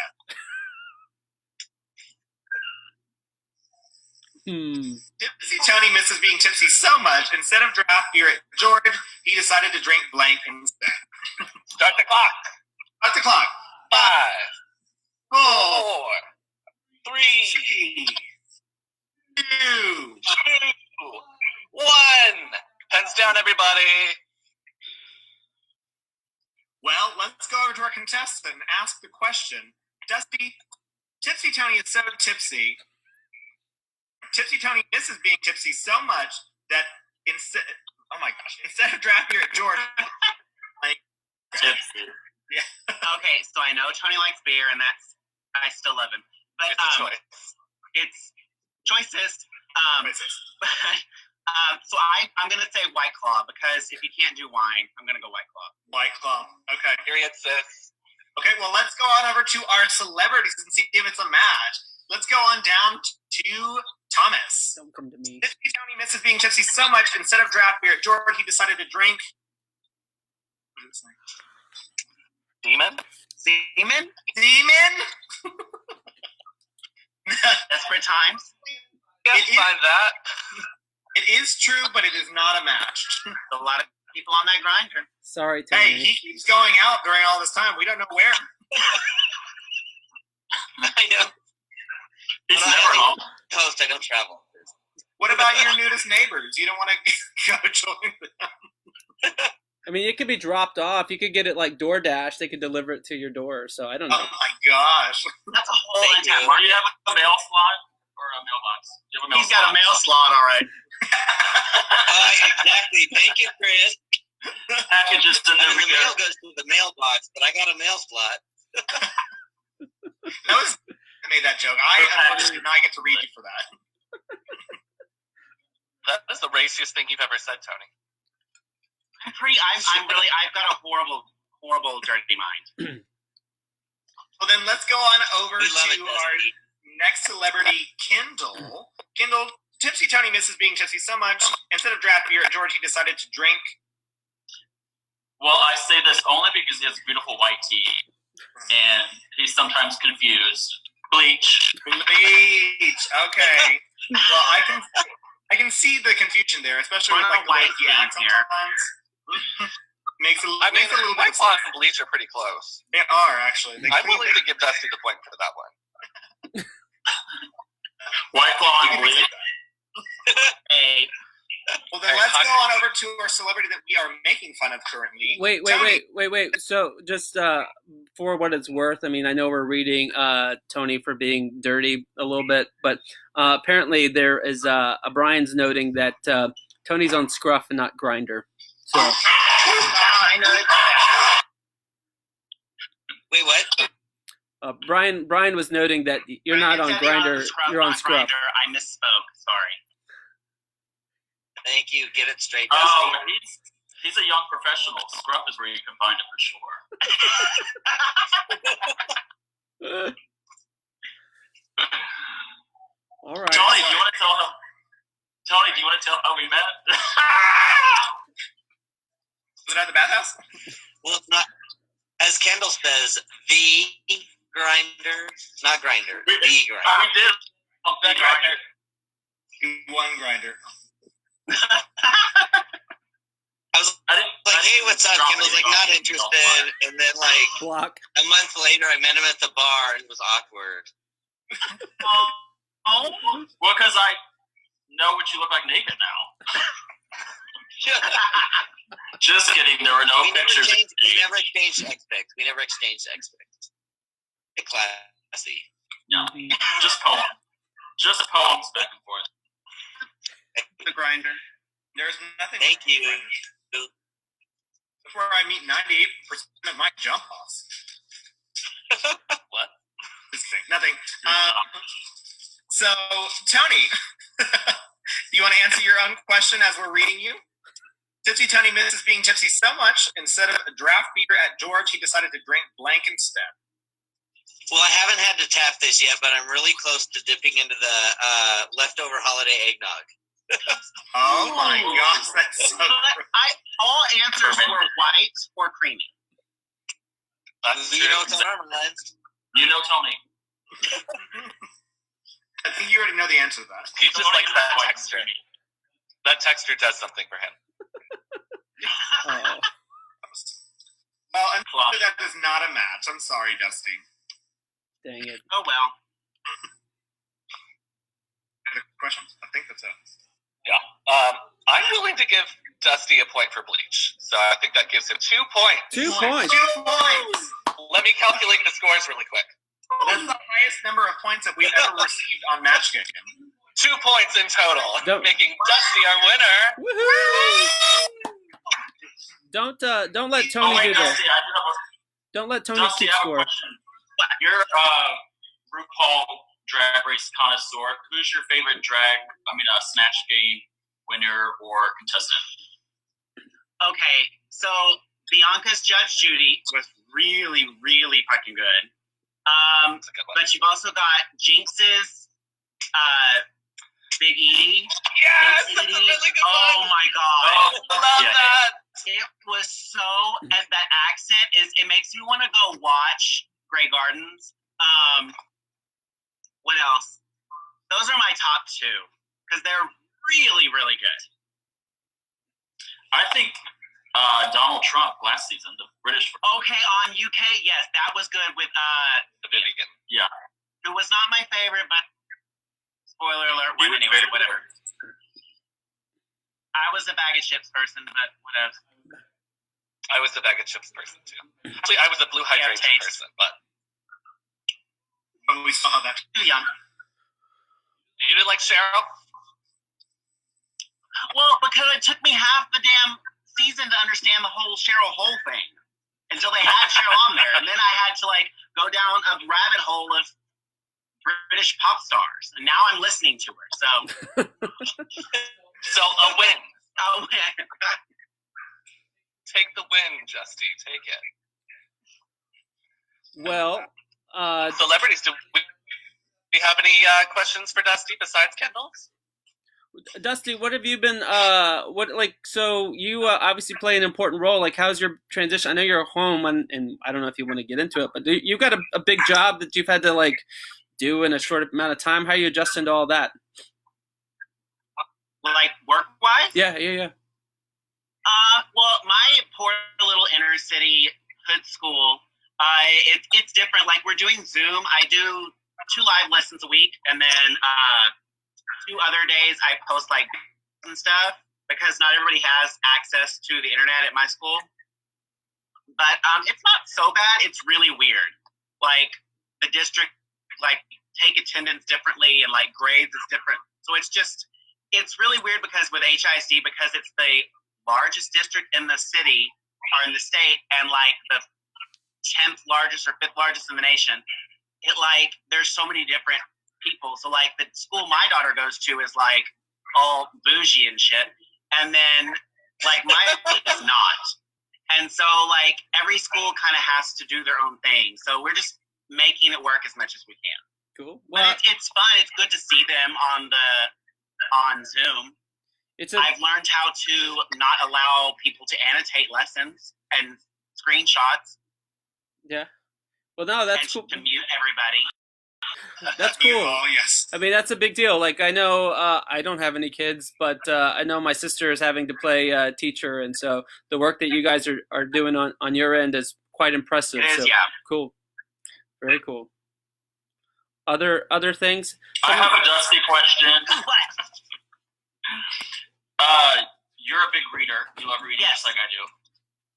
Tipsy Tony misses being tipsy so much. Instead of draft beer at George, he decided to drink blank instead. Start the clock. Start the clock. 5, 4, 4, 3, 2. 2, 1. Pens down, everybody. Well, let's go over to our contestant and ask the question. Dusty, Tipsy Tony is so tipsy. Tipsy Tony misses being tipsy so much that instead of draft beer at George, like Tipsy. Okay, so I know Tony likes beer, and I still love him. But It's a choice. it's choices. choices. So I'm gonna say White Claw because if you can't do wine, I'm gonna go White Claw. White Claw. Okay. Period, sis. Okay, well, let's go on over to our celebrities and see if it's a match. Let's go on down to Thomas. Don't come to me. Tipsy Tony misses being tipsy so much, instead of draft beer at George, he decided to drink. What is it saying? Demon? Seaman? Demon? Desperate Times? Yeah, It is- find that. It is true, but it is not a match. A lot of people on that grinder. Sorry, Hey, Tony. he keeps going out during all this time. We don't know where. I know. He's But never home. Host, I don't travel. What about your nudist neighbors? You don't want to go join them? I mean, it could be dropped off. You could get it like DoorDash. They could deliver it to your door. So I don't know. Oh my gosh. That's a whole Thank untapped you. Do market. you have a mail slot or a mailbox? Do you have a mail He's got a mail slot, all right. Exactly. Thank you, Chris. Packages And then the mail delivered. goes to the mailbox, but I got a mail slot. I made that joke. I unfortunately did not get to read you for that. That is the raciest thing you've ever said, Tony. I've got a horrible dirty mind. Well, then let's go on over We love to it, our Dusty. next celebrity, Kendall. Kendall, Tipsy Tony misses being tipsy so much. Instead of draft beer at George, he decided to drink Well, I say this only because he has beautiful white teeth, and he's sometimes confused. Bleach. Okay. Well, I can see the confusion there, especially with like the way he acts sometimes. makes a little White bit. Claw and Bleach are pretty close. They are actually. I'm willing to give Dusty the point for that one. White Claw and Bleach. Hey. Well, then let's go on over to our celebrity that we are making fun of currently. Wait. So, just for what it's worth, I mean, I know we're reading Tony for being dirty a little bit, but apparently there is Brian's noting that Tony's on Scruff and not Grindr. So. I know that. Wait, what? Brian was noting that you're not on Grindr, you're on Scruff. I misspoke. Sorry. Thank you. Get it straight. Dusty. Oh, he's a young professional. Scruff is where you can find it for sure. All right. Tony, do you want to tell how we met? Was it at the bathhouse? Well, it's not. As Kendall says, the grinder, not grinder. The grinder. We did. The grinder. One grinder. I was like, hey, what's up? Kendall's like, not interested. And then, like, Block. a month later, I met him at the bar, and it was awkward. Well, because I know what you look like naked now. Just kidding. There were no pictures. We never exchanged X pics. Classy. Yeah. Just poems. Just poems back and forth. The grinder. There's nothing. Thank you. That's where I meet 98% of my jump offs. What? Just kidding. Nothing. So, Tony, do you want to answer your own question as we're reading you? Tipsy Tony misses being tipsy so much, instead of a draft beer at George, he decided to drink blank instead. Well, I haven't had to tap this yet, but I'm really close to dipping into the leftover holiday eggnog. Oh my gosh, that's so all answers were white or creamy. You know what's on our minds. You know Tony. I think you already know the answer to that. He just likes that texture. That texture does something for him. Oh. Well, unfortunately, that is not a match. I'm sorry, Dusty. Dang it. Oh well. Any other questions? I think that's it. Yeah. I'm willing to give Dusty a point for Bleach. So I think that gives him 2 points. 2 points. 2 points! Let me calculate the scores really quick. That's the highest number of points that we've ever received on Match Game. 2 points in total, making Dusty our winner. Woohoo! Don't let Tony do this. Dusty, Don't let Tony Dusty, keep I have score. a question. You're RuPaul Drag Race connoisseur. Who's your favorite Snatch Game winner or contestant? Okay, so Bianca's Judge Judy was really, really fucking good. But you've also got Jinx's Big E. Yes, that's a really good one. Oh my god. Oh, I love that. It was so, and that accent it makes me want to go watch Grey Gardens. What else? Those are my top 2 because they're really, really good. I think Donald Trump last season, the British. Okay, on UK, yes, that was good with The Vivian. Yeah. It was not my favorite, but spoiler alert. Anyway, whatever. I was a bag of chips person, but whatever. I was a bag of chips person too. Actually, I was a blue hydration person, but we saw that. Too young. You didn't like Cheryl? Well, because it took me half the damn season to understand the whole Cheryl Hole thing until they had Cheryl on there, and then I had to go down a rabbit hole of British pop stars, and now I'm listening to her. So, so a win. Oh man. Take the win, Justy. Take it. Well, celebrities, do we have any questions for Dusty besides Kendall's? Dusty, what have you been? So you obviously play an important role. Like, how's your transition? I know you're home, and I don't know if you want to get into it, but you've got a big job that you've had to like do in a short amount of time. How are you adjusting to all that? Like work-wise? Yeah. Well, my poor little inner city hood school, it's different. Like, we're doing Zoom. I do 2 live lessons a week, and then 2 other days I post like and stuff because not everybody has access to the internet at my school. But it's not so bad. It's really weird. Like, the district like take attendance differently, and like grades is different. So it's really weird because with HIC, because it's the largest district in the city or in the state, and like the 10th largest or 5th largest in the nation, there's so many different people. So like the school my daughter goes to is like all bougie and shit, and then like my is not. And so like every school kind of has to do their own thing. So we're just making it work as much as we can. Cool. Well, but it's fun. It's good to see them on Zoom. I've learned how to not allow people to annotate lessons and screenshots. Yeah. Well, no, that's cool. To mute everybody. That's cool. Oh, yes. I mean, that's a big deal. Like, I know I don't have any kids, but I know my sister is having to play teacher, and so the work that you guys are doing on your end is quite impressive. It is, so, yeah. Cool. Very cool. Other things? I have a Dusty question. You're a big reader. You love reading just like I do.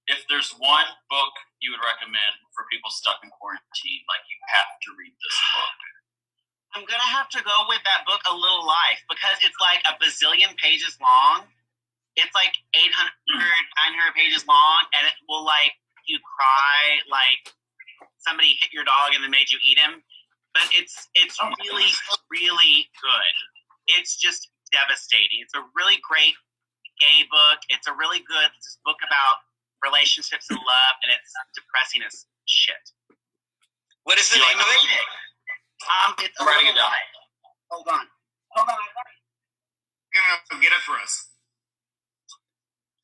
If there's one book you would recommend for people stuck in quarantine, like you have to read this book. I'm going to have to go with that book, A Little Life, because it's like a bazillion pages long. It's like 800, 900 pages long, and it will like you cry like somebody hit your dog and then made you eat him. But it's really, really good. It's just devastating. It's a really great gay book. It's a really good book about relationships and love, and it's depressing as shit. What is the name of it? It's I'm writing it down. Hold on. You're gonna get it for us.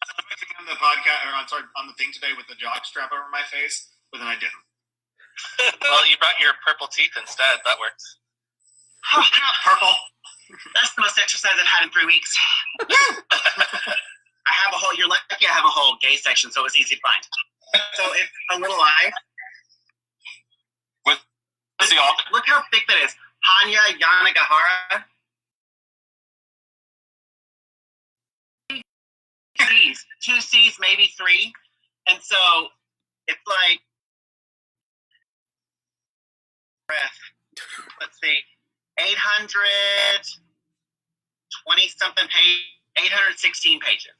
I went on the podcast, or I'm sorry, on the thing today with the jock strap over my face, but then I didn't. Well, you brought your purple teeth instead. That works. Purple. That's the most exercise I've had in 3 weeks. I have a whole. You're lucky I have a whole gay section, so it's easy to find. So it's A Little Life. Look how thick that is. Hanya Yanagihara. 2 C's, maybe 3. And so it's like, let's see, 820-something page, 816 pages.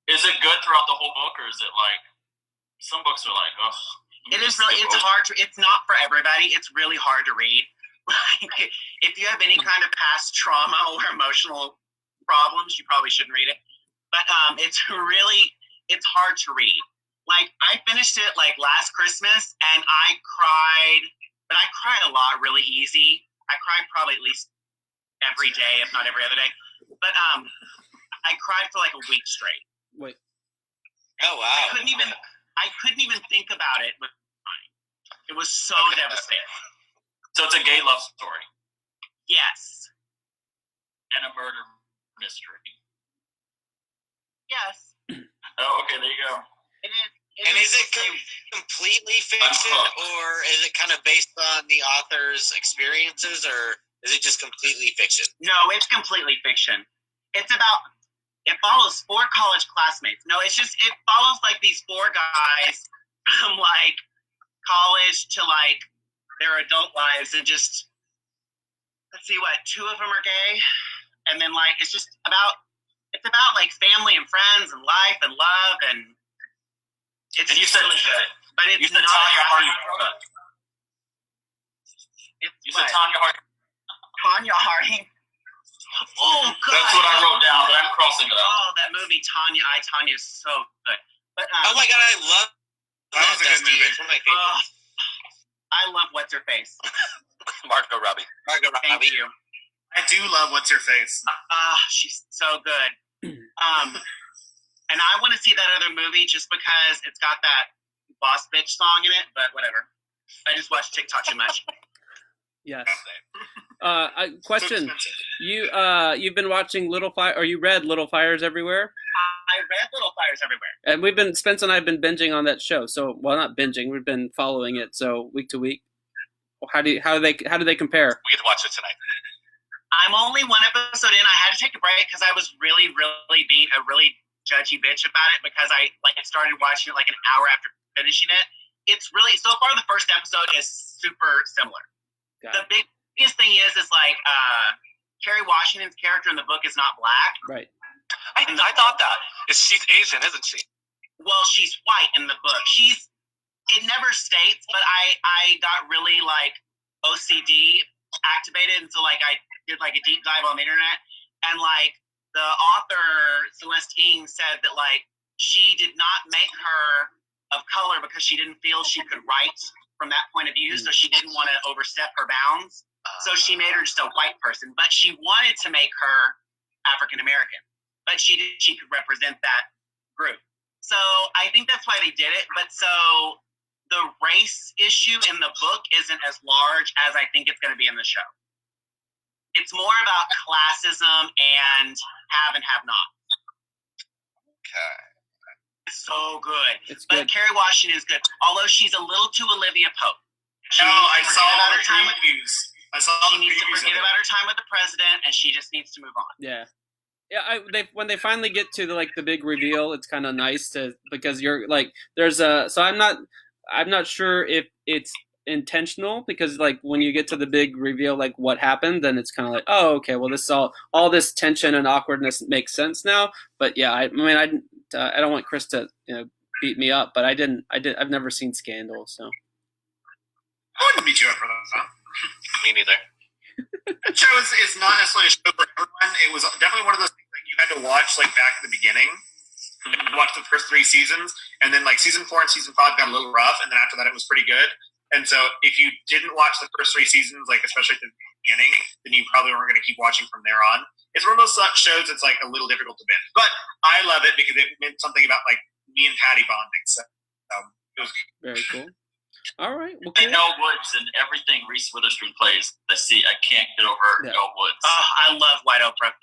Is it good throughout the whole book, or is it like, some books are like, ugh. It is really, it's hard to, it's not for everybody. It's really hard to read. Like, if you have any kind of past trauma or emotional problems, you probably shouldn't read it. But it's hard to read. Like, I finished it like last Christmas, and I cried, but I cry a lot really easy. I cry probably at least every day, if not every other day. But I cried for like a week straight. Wait. Oh, wow. I couldn't even think about it. It was so devastating. So it's a gay love story. Yes. And a murder mystery. Yes. Oh, okay, there you go. It is. Is it completely fiction, or is it kind of based on the author's experiences, or is it just completely fiction? No, it's completely fiction. It follows 4 college classmates. No, it follows like these 4 guys from like college to like their adult lives, and just, let's see, 2 of them are gay, and then like it's about like family and friends and life and love, and it's and you said really good. But it's you said not Tanya Harding. You said Tanya Harding. Tanya Harding. Oh, God. That's what I wrote down, but I'm crossing it out. Oh, that movie, Tanya is so good. But oh my God, I love that. Was a good movie. It's one of my favorites. I love What's Her Face. Margot Robbie. Thank you. I do love What's Your Face. She's so good. And I want to see that other movie just because it's got that Boss Bitch song in it, but whatever. I just watch TikTok too much. Yes. Question: you've been watching Little Fire, or you read Little Fires Everywhere? I read Little Fires Everywhere, and Spence and I have been binging on that show. So, well, not binging, we've been following it. So week to week. How do they compare? We get to watch it tonight. I'm only one episode in. I had to take a break because I was really being a really judgy bitch about it because I started watching it like an hour after finishing it. It's really, so far the first episode is super similar. The biggest thing is like Kerry Washington's character in the book is not black. Right. I thought that. She's Asian, isn't she? Well, she's white in the book. It never states, but I got really like OCD activated, and so like I did like a deep dive on the internet, and like the author Celeste Ng said that like she did not make her of color because she didn't feel she could write from that point of view, so she didn't want to overstep her bounds. So she made her just a white person, but she wanted to make her African American, but she could represent that group. So I think that's why they did it. But so the race issue in the book isn't as large as I think it's going to be in the show. It's more about classism and have and have not. Okay. It's so good. It's but good. Kerry Washington is good, although she's a little too Olivia Pope. I saw all the previews. She needs to forget about her time with the president, and she just needs to move on. Yeah. Yeah, when they finally get to the big reveal, it's kind of nice because you're like there's a so I'm not sure if it's intentional because like when you get to the big reveal like what happened, then it's kind of like, oh, okay, well this all this tension and awkwardness makes sense now. But yeah, I don't want Chris to beat me up, but I've never seen Scandal, so I wouldn't beat you up for that. Huh? Me neither. That show is not necessarily a show for everyone. It was definitely one of those things like you had to watch like back at the beginning. You had to watch the first 3 seasons, and then like season 4 and season 5 got a little rough, and then after that it was pretty good. And so if you didn't watch the first 3 seasons, like especially at the beginning, then you probably weren't going to keep watching from there on. It's one of those shows that's like a little difficult to binge, but I love it because it meant something about like me and Patty bonding. So it was very cool. All right. Well, cool. Elle Woods and everything Reese Witherspoon plays. I can't get over Elle Woods. Oh, I love White Oprah.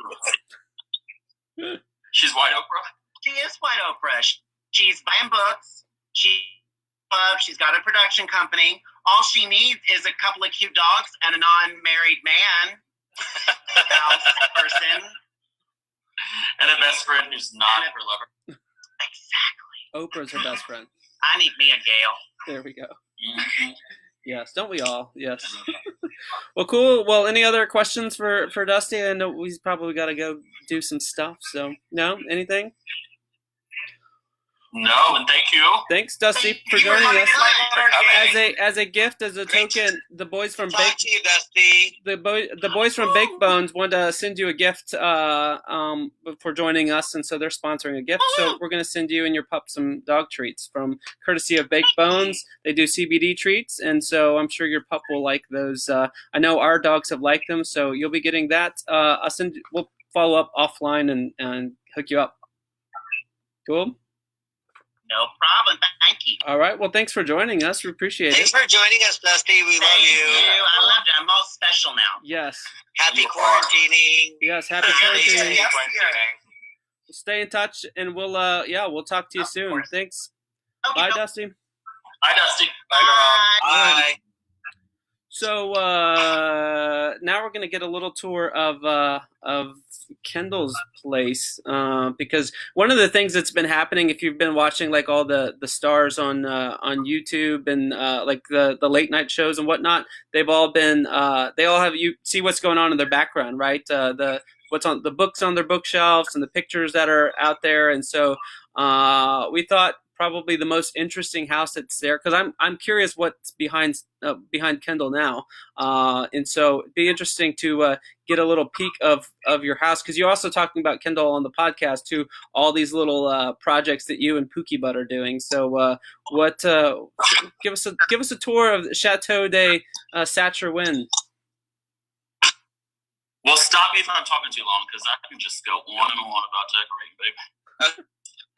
She's White Oprah? She is White Oprah. She's buying books. She's got a production company. All she needs is a couple of cute dogs and a non-married man. Person. And a best friend who's not her lover. Exactly. Oprah's her best friend. I need me a Gail. There we go. Mm-hmm. Yes, don't we all? Yes. Well, cool. Well, any other questions for Dusty? I know he's probably got to go do some stuff. So, no, anything? No, and thank you. Thanks, Dusty, for joining us. As a gift, as a token, the boys from the boys from Baked Bones want to send you a gift for joining us, and so they're sponsoring a gift. So we're going to send you and your pup some dog treats from courtesy of Baked Bones. They do CBD treats, and so I'm sure your pup will like those. I know our dogs have liked them, so you'll be getting that. We'll follow up offline and hook you up. Cool. No problem. Thank you. All right. Well, thanks for joining us. We appreciate Thanks it. for joining us, Dusty. We love you. I love it. I'm all special now. Yes. Happy quarantining. Yes. Happy quarantining. Stay in touch, and we'll talk to you soon. Thanks. Okay, Bye, Dusty. Bye, Dusty. Bye. So now we're going to get a little tour of Kendall's place because one of the things that's been happening, if you've been watching like all the stars on YouTube and like the late night shows and whatnot, they've all been they all have, you see what's going on in their background, right? What's on the books on their bookshelves and the pictures that are out there, and so we thought probably the most interesting house that's there, because I'm curious what's behind Kendall now, and so it'd be interesting to get a little peek of your house, because you're also talking about, Kendall, on the podcast too, all these little projects that you and Pookie Butt are doing. So give us a tour of Chateau de Sacher-Win. Well, stop me if I'm talking too long, because I can just go on and on about decorating, baby.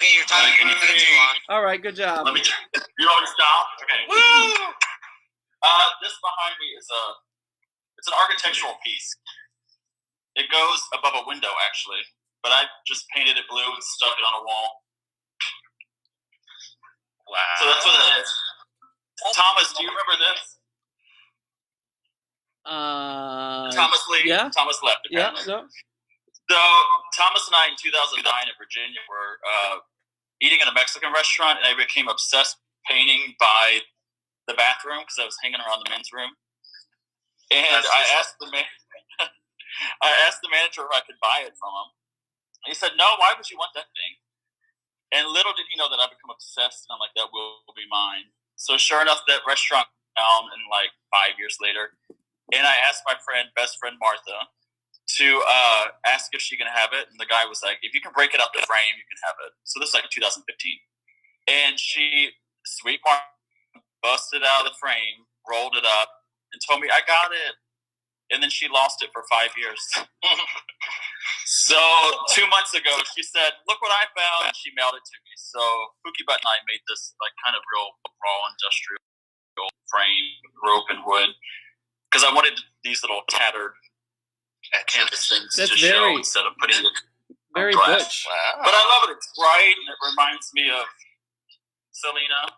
Okay, you're talking too long. All right, good job. Let me. You want to stop? Okay. Woo! This behind me is it's an architectural piece. It goes above a window, actually, but I just painted it blue and stuck it on a wall. Wow. So that's what it is. Thomas, do you remember this? Thomas Lee. Yeah. Thomas left. Yeah. Apparently. No. So Thomas and I in 2009 in Virginia were eating in a Mexican restaurant, and I became obsessed painting by the bathroom because I was hanging around the men's room. And I asked the manager if I could buy it from him. He said, "No, why would you want that thing?" And little did he know that I'd become obsessed, and I'm like, "That will be mine." So sure enough, that restaurant down in like 5 years later, and I asked my best friend Martha, to ask if she can have it, and the guy was like, "If you can break it up to frame, you can have it." So this is like 2015, and she, sweet Martha, busted out of the frame, rolled it up, and told me, "I got it." And then she lost it for 5 years. So 2 months ago, she said, "Look what I found," and she mailed it to me. So Pookie Butt and I made this like kind of real raw industrial frame, rope and wood, because I wanted these little tattered canvas things to show instead of putting it very on glass. butch. Wow. But I love it. It's bright, and it reminds me of Selena.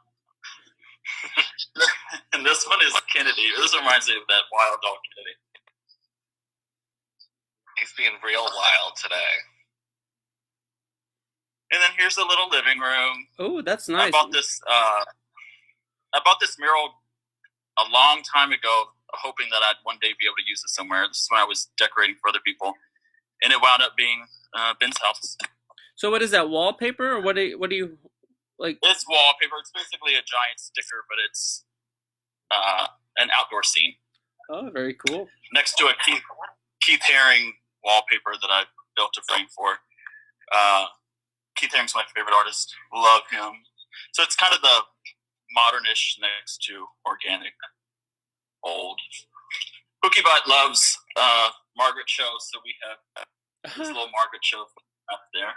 And this one is Kennedy. This reminds me of that wild dog Kennedy. He's being real wild today. And then here's a little living room. Oh, that's nice. I bought this mural a long time ago, hoping that I'd one day be able to use it somewhere. This is when I was decorating for other people, and it wound up being Ben's house. So what is that, wallpaper, or what do you like? It's wallpaper. It's basically a giant sticker, but it's an outdoor scene. Oh, very cool. Next to a Keith Haring wallpaper that I built a frame for. Keith Haring's my favorite artist. Love him. So it's kind of the modernish next to organic, old. Pookie Butt loves Margaret Cho, so we have this little Margaret Cho up there.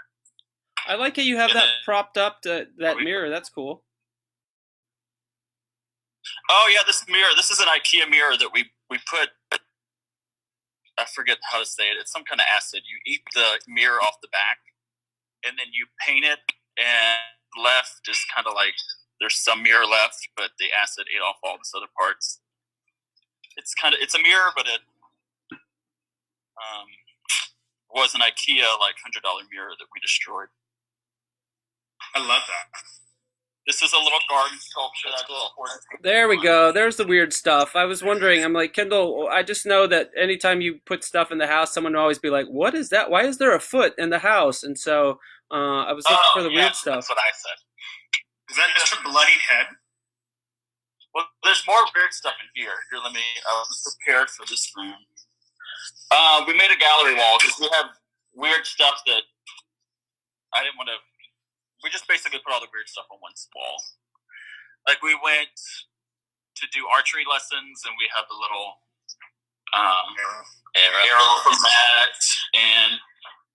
I like how you have that propped up to that mirror. That's cool. Oh yeah, this mirror. This is an IKEA mirror that we put. I forget how to say it. It's some kind of acid. You eat the mirror off the back, and then you paint it. And left is kind of like there's some mirror left, but the acid ate off all this other parts. It's a mirror, but it was an IKEA like $100 mirror that we destroyed. I love that. This is a little garden sculpture that I built. There we go. There's the weird stuff. I was wondering. I'm like, Kendall, I just know that anytime you put stuff in the house, someone will always be like, "What is that? Why is there a foot in the house?" And so I was looking for the weird stuff. That's what I said. Is that just a bloodied head? Well, there's more weird stuff in here. Here, I was prepared for this room. We made a gallery wall because we have weird stuff that I didn't want to. We just basically put all the weird stuff on one wall. Like we went to do archery lessons, and we have the little arrow from that. And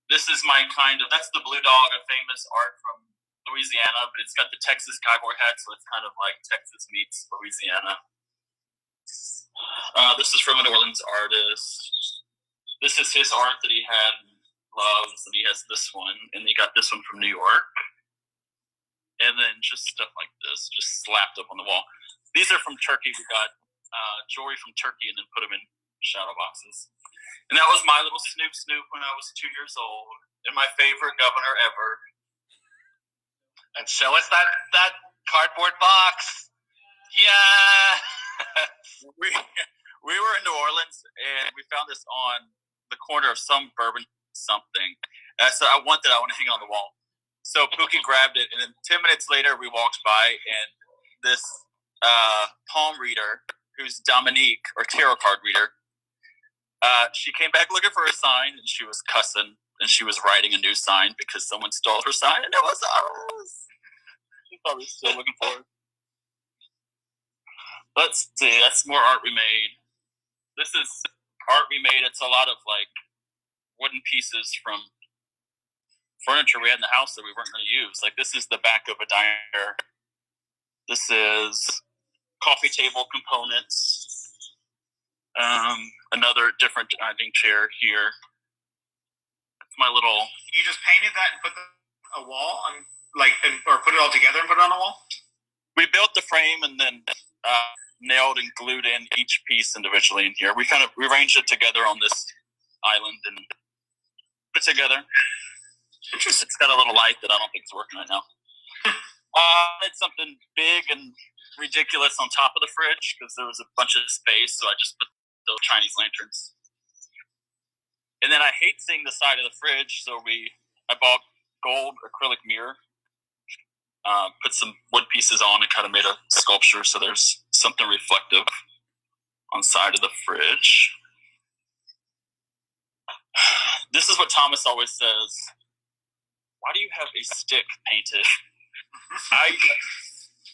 this is that's the Blue Dog, a famous art from Louisiana, but it's got the Texas cowboy hat, so it's kind of like Texas meets Louisiana. This is from a New Orleans artist. This is his art that he had and loves, and he has this one, and he got this one from New York. And then just stuff like this, just slapped up on the wall. These are from Turkey. We got jewelry from Turkey and then put them in shadow boxes. And that was my little Snoop when I was 2 years old, and my favorite governor ever. And show us that cardboard box. Yeah. We were in New Orleans, and we found this on the corner of some bourbon something. And I said, I want that. I want to hang it on the wall. So Pookie grabbed it, and then 10 minutes later, we walked by, and this palm reader, who's Dominique, or tarot card reader, she came back looking for a sign, and she was cussing, and she was writing a new sign because someone stole her sign, and it was ours. She probably still looking for it. Let's see. That's more art we made. This is art we made, it's a lot of like wooden pieces from furniture we had in the house that we weren't going to use. Like this is the back of a diner. This is coffee table components. Another different dining chair here. It's my little. You just painted that and put a wall on, like, or put it all together and put it on a wall. We built the frame and then nailed and glued in each piece individually in here. We arranged it together on this island and put it together. Interesting. It's got a little light that I don't think is working right now. It's something big and ridiculous on top of the fridge because there was a bunch of space, so I just put those Chinese lanterns. And then I hate seeing the side of the fridge, so I bought gold acrylic mirror, put some wood pieces on, and kind of made a sculpture so there's something reflective on the side of the fridge. This is what Thomas always says. Why do you have a stick painted?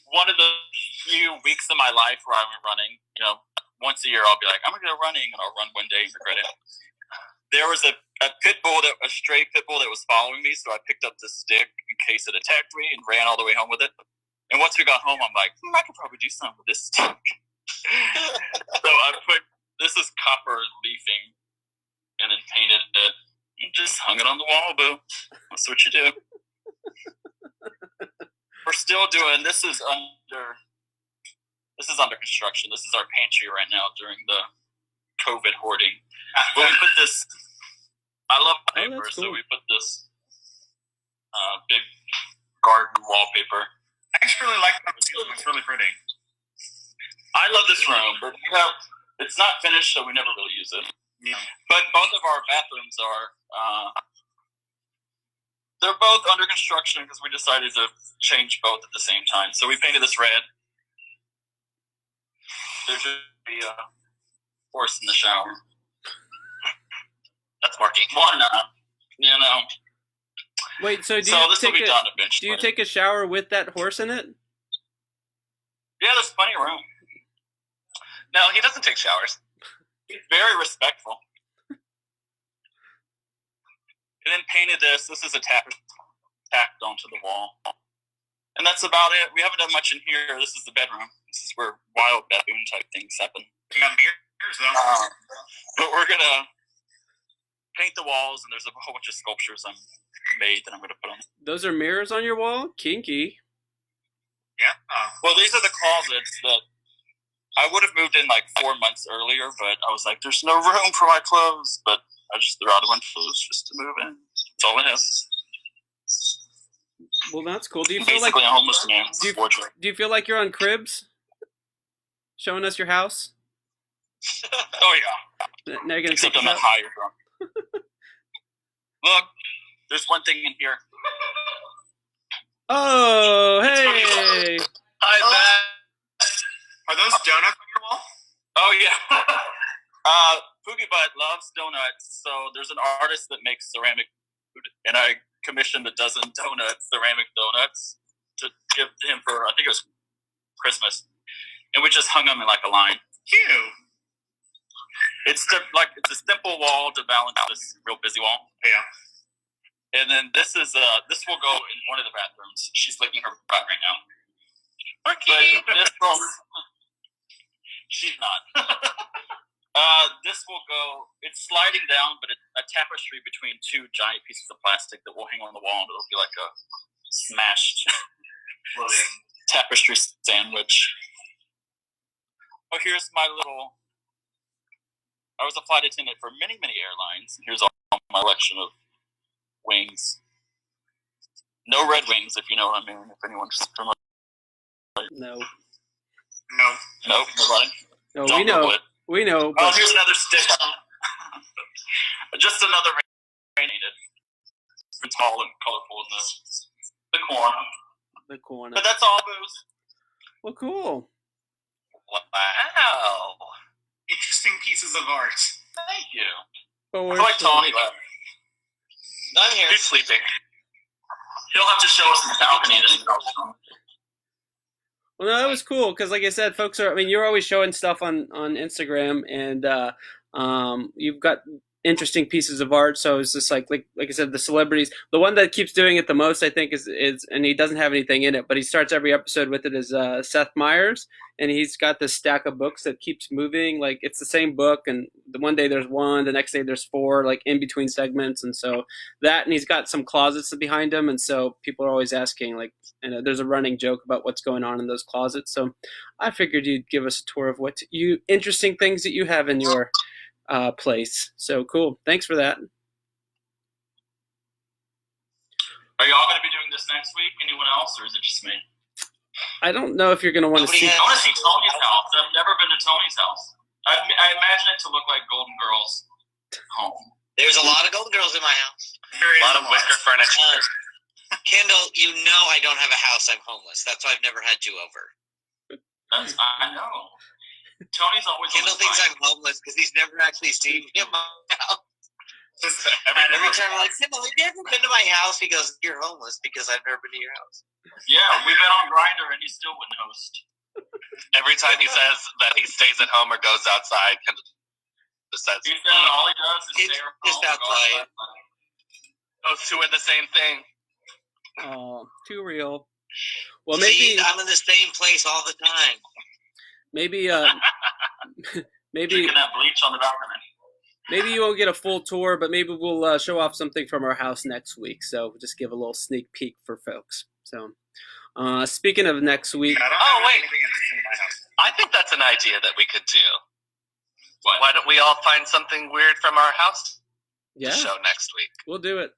One of the few weeks of my life where I went running, once a year I'll be like, I'm going to go running, and I'll run one day and regret it. There was a stray pit bull that was following me, so I picked up the stick in case it attacked me and ran all the way home with it. And once we got home, I'm like, I could probably do something with this stick. So this is copper leafing, and then painted it and just hung it on the wall, boo. That's what you do. We're still doing, this is under construction. This is our pantry right now during the COVID hoarding. But we put this, I love paper, cool. So we put this big garden wallpaper. I actually really like that. It's really pretty. I love this room, but it's not finished, so we never really use it. Yeah. But both of our bathrooms are, they're both under construction because we decided to change both at the same time. So we painted this red. There should be a horse in the shower. That's marking. Why not? Wait, so this will be done eventually. Do you take a shower with that horse in it? Yeah, there's plenty of room. No, he doesn't take showers. He's very respectful. And then painted this. This is a tapestry tacked onto the wall. And that's about it. We haven't done much in here. This is the bedroom. This is where wild baboon type things happen. You got mirrors, though. But we're going to paint the walls, and there's a whole bunch of sculptures I made that I'm going to put on. Those are mirrors on your wall? Kinky. Yeah. Well, these are the closets that I would have moved in like 4 months earlier, but I was like, there's no room for my clothes. But I just threw out a bunch of clothes just to move in. That's all it is. Well, that's cool. Do you feel basically like a homeless man's wardrobe? Do you feel like you're on Cribs? Showing us your house? Oh, yeah. Now you're going to Except take I'm not higher drunk. Look, there's one thing in here. Oh, hey! Hi, Beth. Are those donuts on your wall? Oh, yeah. Poogie Butt loves donuts, so there's an artist that makes ceramic food, and I commissioned a dozen ceramic donuts, to give to him for, I think it was Christmas, and we just hung them in like a line. Cute. It's a simple wall to balance this real busy wall. Yeah. And then this will go in one of the bathrooms. She's licking her butt right now. Okay. But this will, she's not. This will go, it's sliding down, but it's a tapestry between two giant pieces of plastic that will hang on the wall, and it'll be like a smashed tapestry sandwich. Oh, here's my little, I was a flight attendant for many, many airlines. Here's all my collection of wings. No red wings, if you know what I mean, if anyone's familiar. No. Nope, nobody. No, we know. We know. Oh, here's another stick. Just another painted. It's tall and colorful in the corner. The corner. But that's all, booze. Well, cool. Wow. Interesting pieces of art. Thank you. Oh, I feel like Tony left. I'm here. He's sleeping. He'll have to show us the balcony. Well, no, that was cool because, like I said, folks are. I mean, you're always showing stuff on Instagram, and you've got interesting pieces of art. So it's just like I said, the celebrities. The one that keeps doing it the most, I think, is and he doesn't have anything in it, but he starts every episode with it. Is Seth Meyers, and he's got this stack of books that keeps moving. Like it's the same book, and the one day there's one, the next day there's four, like in between segments, and so that, and he's got some closets behind him, and so people are always asking, like, there's a running joke about what's going on in those closets. So I figured you'd give us a tour of what you interesting things that you have in your place. So cool. Thanks for that. Are y'all going to be doing this next week? Anyone else, or is it just me? I don't know if you're going to want to see. I want to see Tony's house. I've never been to Tony's house. I imagine it to look like Golden Girls' home. There's a lot of Golden Girls in my house. A lot of wicker furniture. Kendall, you know I don't have a house. I'm homeless. That's why I've never had you over. I know. Tony's always. Kendall thinks I'm homeless because he's never actually seen me in my house. Every time I'm like, Kendall, have you ever been to my house? He goes, you're homeless because I've never been to your house. Yeah, we met on Grindr and he still wouldn't host. Every time he says that he stays at home or goes outside, Kendall just says, He said all he does is stay at home. Just outside. those two are the same thing. Oh, too real. Well, See, maybe I'm in the same place all the time. maybe Drinking that bleach on the balcony. maybe you won't get a full tour, but maybe we'll show off something from our house next week. So we'll just give a little sneak peek for folks. So speaking of next week, Oh, wait. I think that's an idea that we could do. What? Why don't we all find something weird from our house yeah, to show next week? we'll do it.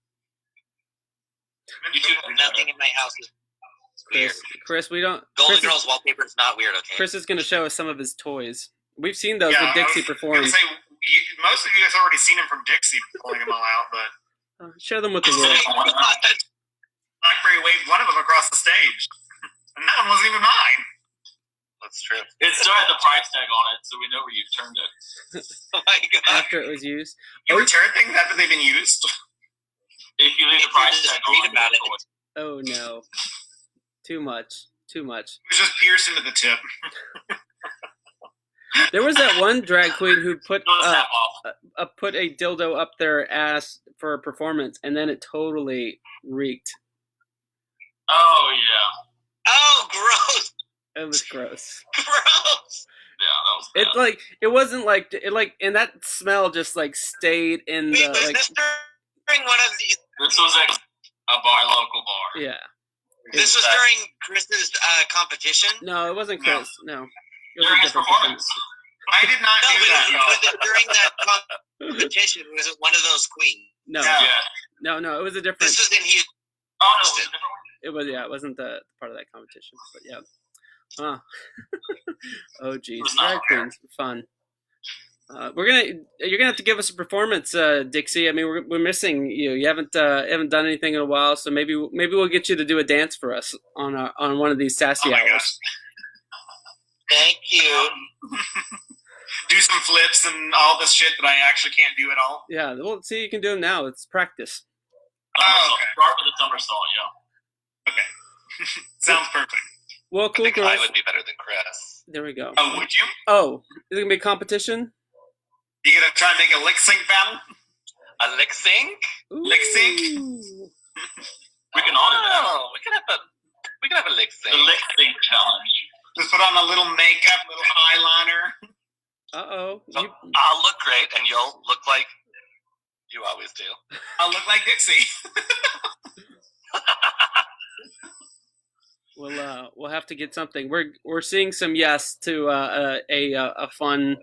You two Nothing in my house is weird. Chris, we don't. Golden Girls wallpaper is not weird, okay? Chris is going to show us some of his toys. We've seen those Yeah, when Dixie I was performed. gonna say, most of you guys already seen him from Dixie pulling them all out, but Share them with the world. Blackberry waved one of them across the stage, and that one wasn't even mine. That's true. It still had the price tag on it, so we know where you turned it. Oh my god. After it was used. You return things after they've been used. If you leave the If you're price tag discreet on about it. Oh no, too much. It was just pierced into the tip. There was that one drag queen who put Don't snap off. put a dildo up their ass for a performance, and then it totally reeked. Oh yeah, Oh, gross. It was gross. Gross. yeah, that was bad. It like it wasn't like it like, and that smell just like stayed in Wait, the was like. this during one of these? This was a local bar. Yeah. This was during Chris's competition? No, it wasn't No. Chris. No. It was a During his different performance. I did not No, do that. but was it during that competition? Was it one of those queens? No, Yeah. no, it was a different. This was in Houston. Oh no, it was a different one. It was it wasn't the part of that competition, but yeah. Oh geez, was not drag queens, fun. You're gonna have to give us a performance, Dixie. I mean, we're missing you. You haven't done anything in a while, so maybe we'll get you to do a dance for us on one of these Sassy Oh my Hours. gosh. Thank you. Do some flips and all this shit that I actually can't do at all. Yeah, well, see, you can do them now. It's practice. Oh, okay. Start with a somersault, yeah. Okay. Sounds perfect. Well, I cool think girls. I would be better than Chris. There we go. Oh, would you? Oh, is it gonna be a competition? You gonna try and make a lip sync battle? A lick sync? Lick sync? Ooh. We can all do that. Oh, we can have a lick sync. The lip sync challenge. Just put on a little makeup, little eyeliner. Uh-oh. So I'll look great, and you'll look like you always do. I'll look like Dixie. We'll have to get something. We're seeing some yes to a fun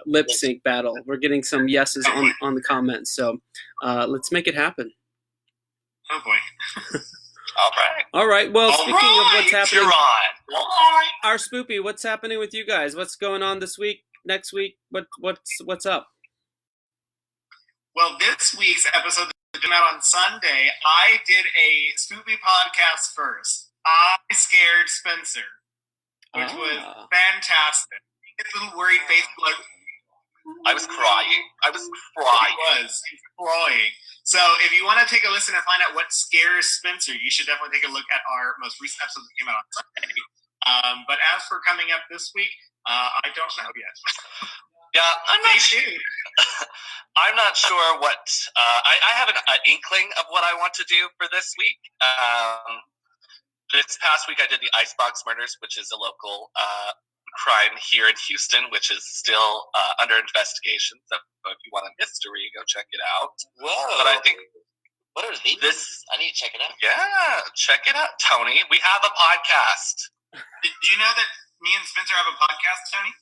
lip sync battle. We're getting some yeses on the comments. So let's make it happen. Oh boy. All right. All right. Well, speaking of what's You're happening, on. Our Spoopy, what's happening with you guys? What's going on this week? Next week? What's up? Well, this week's episode that came out on Sunday, I did a Spoopy podcast first. I scared Spencer, which was fantastic. His little worried face, like, I was crying. He was crying. So if you want to take a listen and find out what scares Spencer, you should definitely take a look at our most recent episode that came out on Sunday. But as for coming up this week, I don't know yet. Yeah, I'm not sure what. I have an inkling of what I want to do for this week. This past week, I did the Icebox Murders, which is a local crime here in Houston, which is still under investigation. So if you want a mystery, go check it out. Whoa! But I think what are these? I need to check it out. Yeah, check it out, Tony. We have a podcast. Did you know that me and Spencer have a podcast, Tony?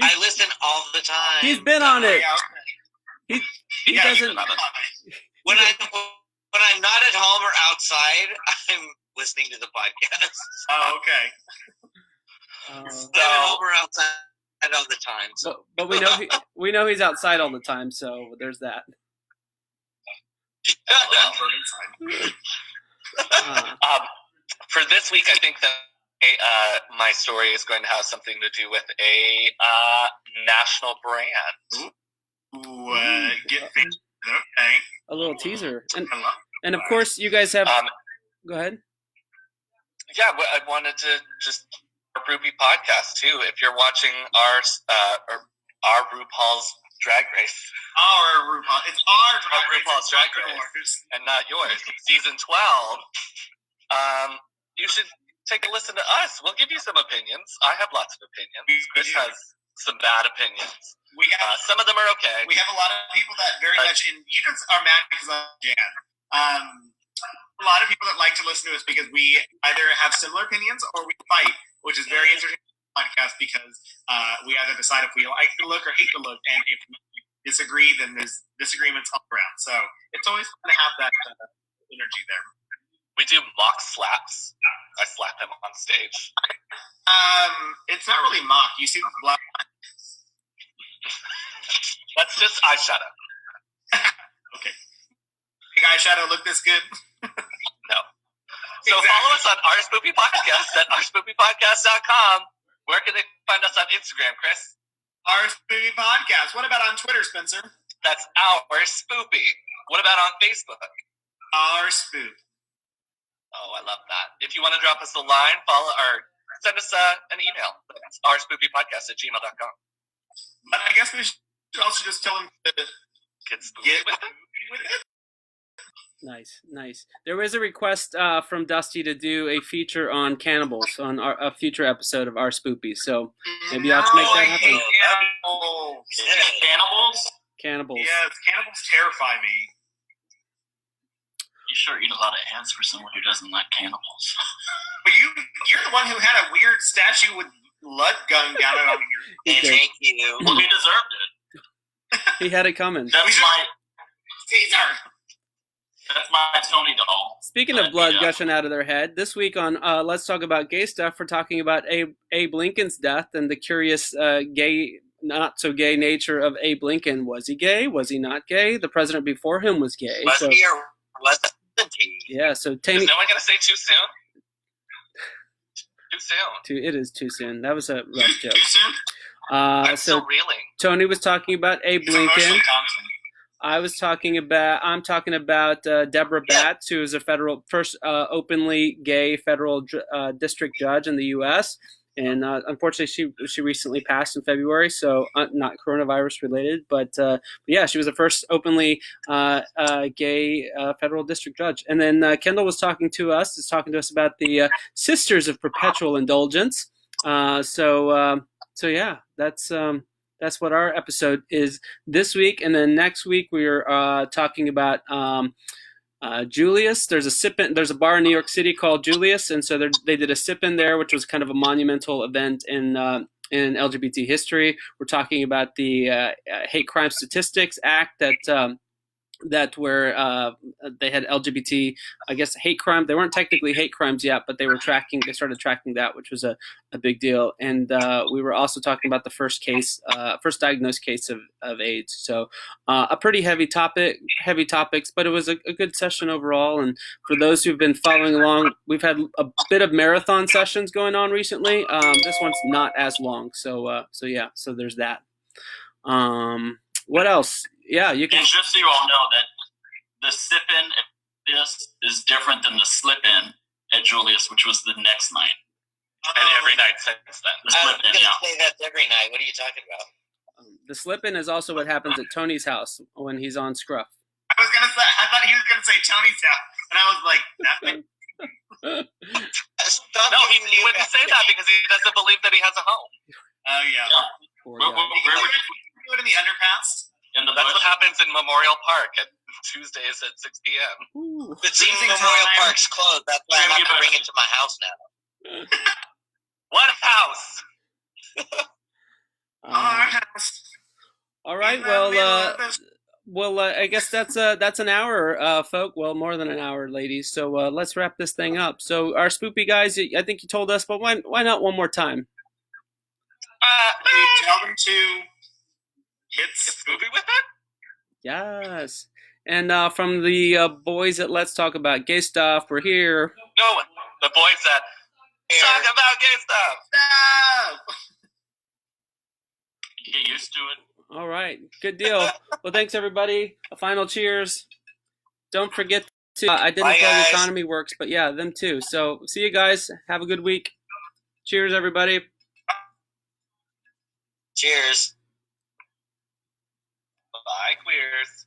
I listen all the time. He's been on it. He Yeah, doesn't. When I'm not at home or outside, I'm listening to the podcast. Oh, okay. I'm at home or outside all the time. So. But we know he's outside all the time, so there's that. For this week, I think that my story is going to have something to do with a national brand. Okay. A little teaser, and of course you guys have. Go ahead. Yeah, I wanted to just Our Spoopy Podcast too. If you're watching our RuPaul's Drag Race, It's our RuPaul's Drag Race, and not yours. Season 12. You should take a listen to us. We'll give you some opinions. I have lots of opinions. Chris has some bad opinions. We have some of them are okay. We have a lot of people that very much, and you guys are mad because I'm Jan. A lot of people that like to listen to us because we either have similar opinions or we fight, which is very interesting podcast because we either decide if we like the look or hate the look, and if we disagree, then there's disagreements all around. So it's always fun to have that energy there. We do mock slaps. I slap him on stage. It's not really mock. You see the blood. That's just eyeshadow. Okay. Big eyeshadow look this good? No. So follow us on Our Spoopy Podcast at ourspoopypodcast.com. Where can they find us on Instagram, Chris? Our Spoopy Podcast. What about on Twitter, Spencer? That's Our Spoopy. What about on Facebook? Our Spoop. Oh, I love that. If you want to drop us a line, follow or send us an email. It's ourspoopypodcast@gmail.com. But I guess we should also just tell them to get spooky with it. Nice. There was a request from Dusty to do a feature on cannibals on a future episode of Our Spoopy. So maybe I'll have to make that happen. Cannibals. Cannibals? Yes, cannibals terrify me. You sure eat a lot of ants for someone who doesn't like cannibals. But you're the one who had a weird statue with blood gun down it on your head. Thank you. Well, he deserved it. He had it coming. That's my Caesar. That's my Tony doll. Speaking of blood gushing out of their head, this week on Let's Talk About Gay Stuff, we're talking about Abe Lincoln's death and the curious gay, not so gay nature of Abe Lincoln. Was he gay? Was he not gay? The president before him was gay. Was he or wasn't he? Yeah, so Is no one going to say too soon? Too soon. It is too soon. That was a rough joke. Too soon? I'm still reeling. Tony was talking about Abe Lincoln. I'm talking about Deborah Batts, who is a first openly gay federal district judge in the U.S. And unfortunately, she recently passed in February, so not coronavirus related. But yeah, she was the first openly gay federal district judge. And then Kendall was talking to us about the Sisters of Perpetual Indulgence. So yeah, that's what our episode is this week. And then next week we're talking about Julius. There's a bar in New York City called Julius, and so they did a sip-in there, which was kind of a monumental event in LGBT history. We're talking about the Hate Crime Statistics Act that where they had LGBT, I guess, hate crime. They weren't technically hate crimes yet, but they started tracking that, which was a big deal. And we were also talking about the first diagnosed case of AIDS. So a pretty heavy topics, but it was a good session overall. And for those who've been following along, we've had a bit of marathon sessions going on recently. This one's not as long. So there's that. What else? Yeah, you can. And just so you all know that the sip-in at this is different than the slip-in at Julius, which was the next night. And every night since then. The I was slip-in, going to yeah. say that's every night. What are you talking about? The slip-in is also what happens at Tony's house when he's on scruff. I thought he was gonna say Tony's house, and I was like, that makes Stop No, he giving you wouldn't say that because he doesn't believe that he has a home. Oh yeah. Poor Where guy. were you? Do it in the underpass. In the That's bush? what happens in Memorial Park at Tuesdays at 6 p.m. Ooh. The team Freezing Memorial time. Park's closed. That's why I have to bring it to my house now. What house? Our house. All right. In the middle of this- Well, I guess that's an hour, folk. Well, more than an hour, ladies. So let's wrap this thing up. So our spoopy guys, I think you told us, but why not one more time? You tell them to hit Spoopy with it? Yes. And from the boys at Let's Talk About Gay Stuff, we're here. No, the boys that talk about gay stuff. Stop! Get used to it. All right. Good deal. Well, thanks, everybody. A final cheers. Don't forget to, I didn't Bye, know the guys. economy works, but yeah, them too. So see you guys. Have a good week. Cheers, everybody. Cheers. Bye, queers.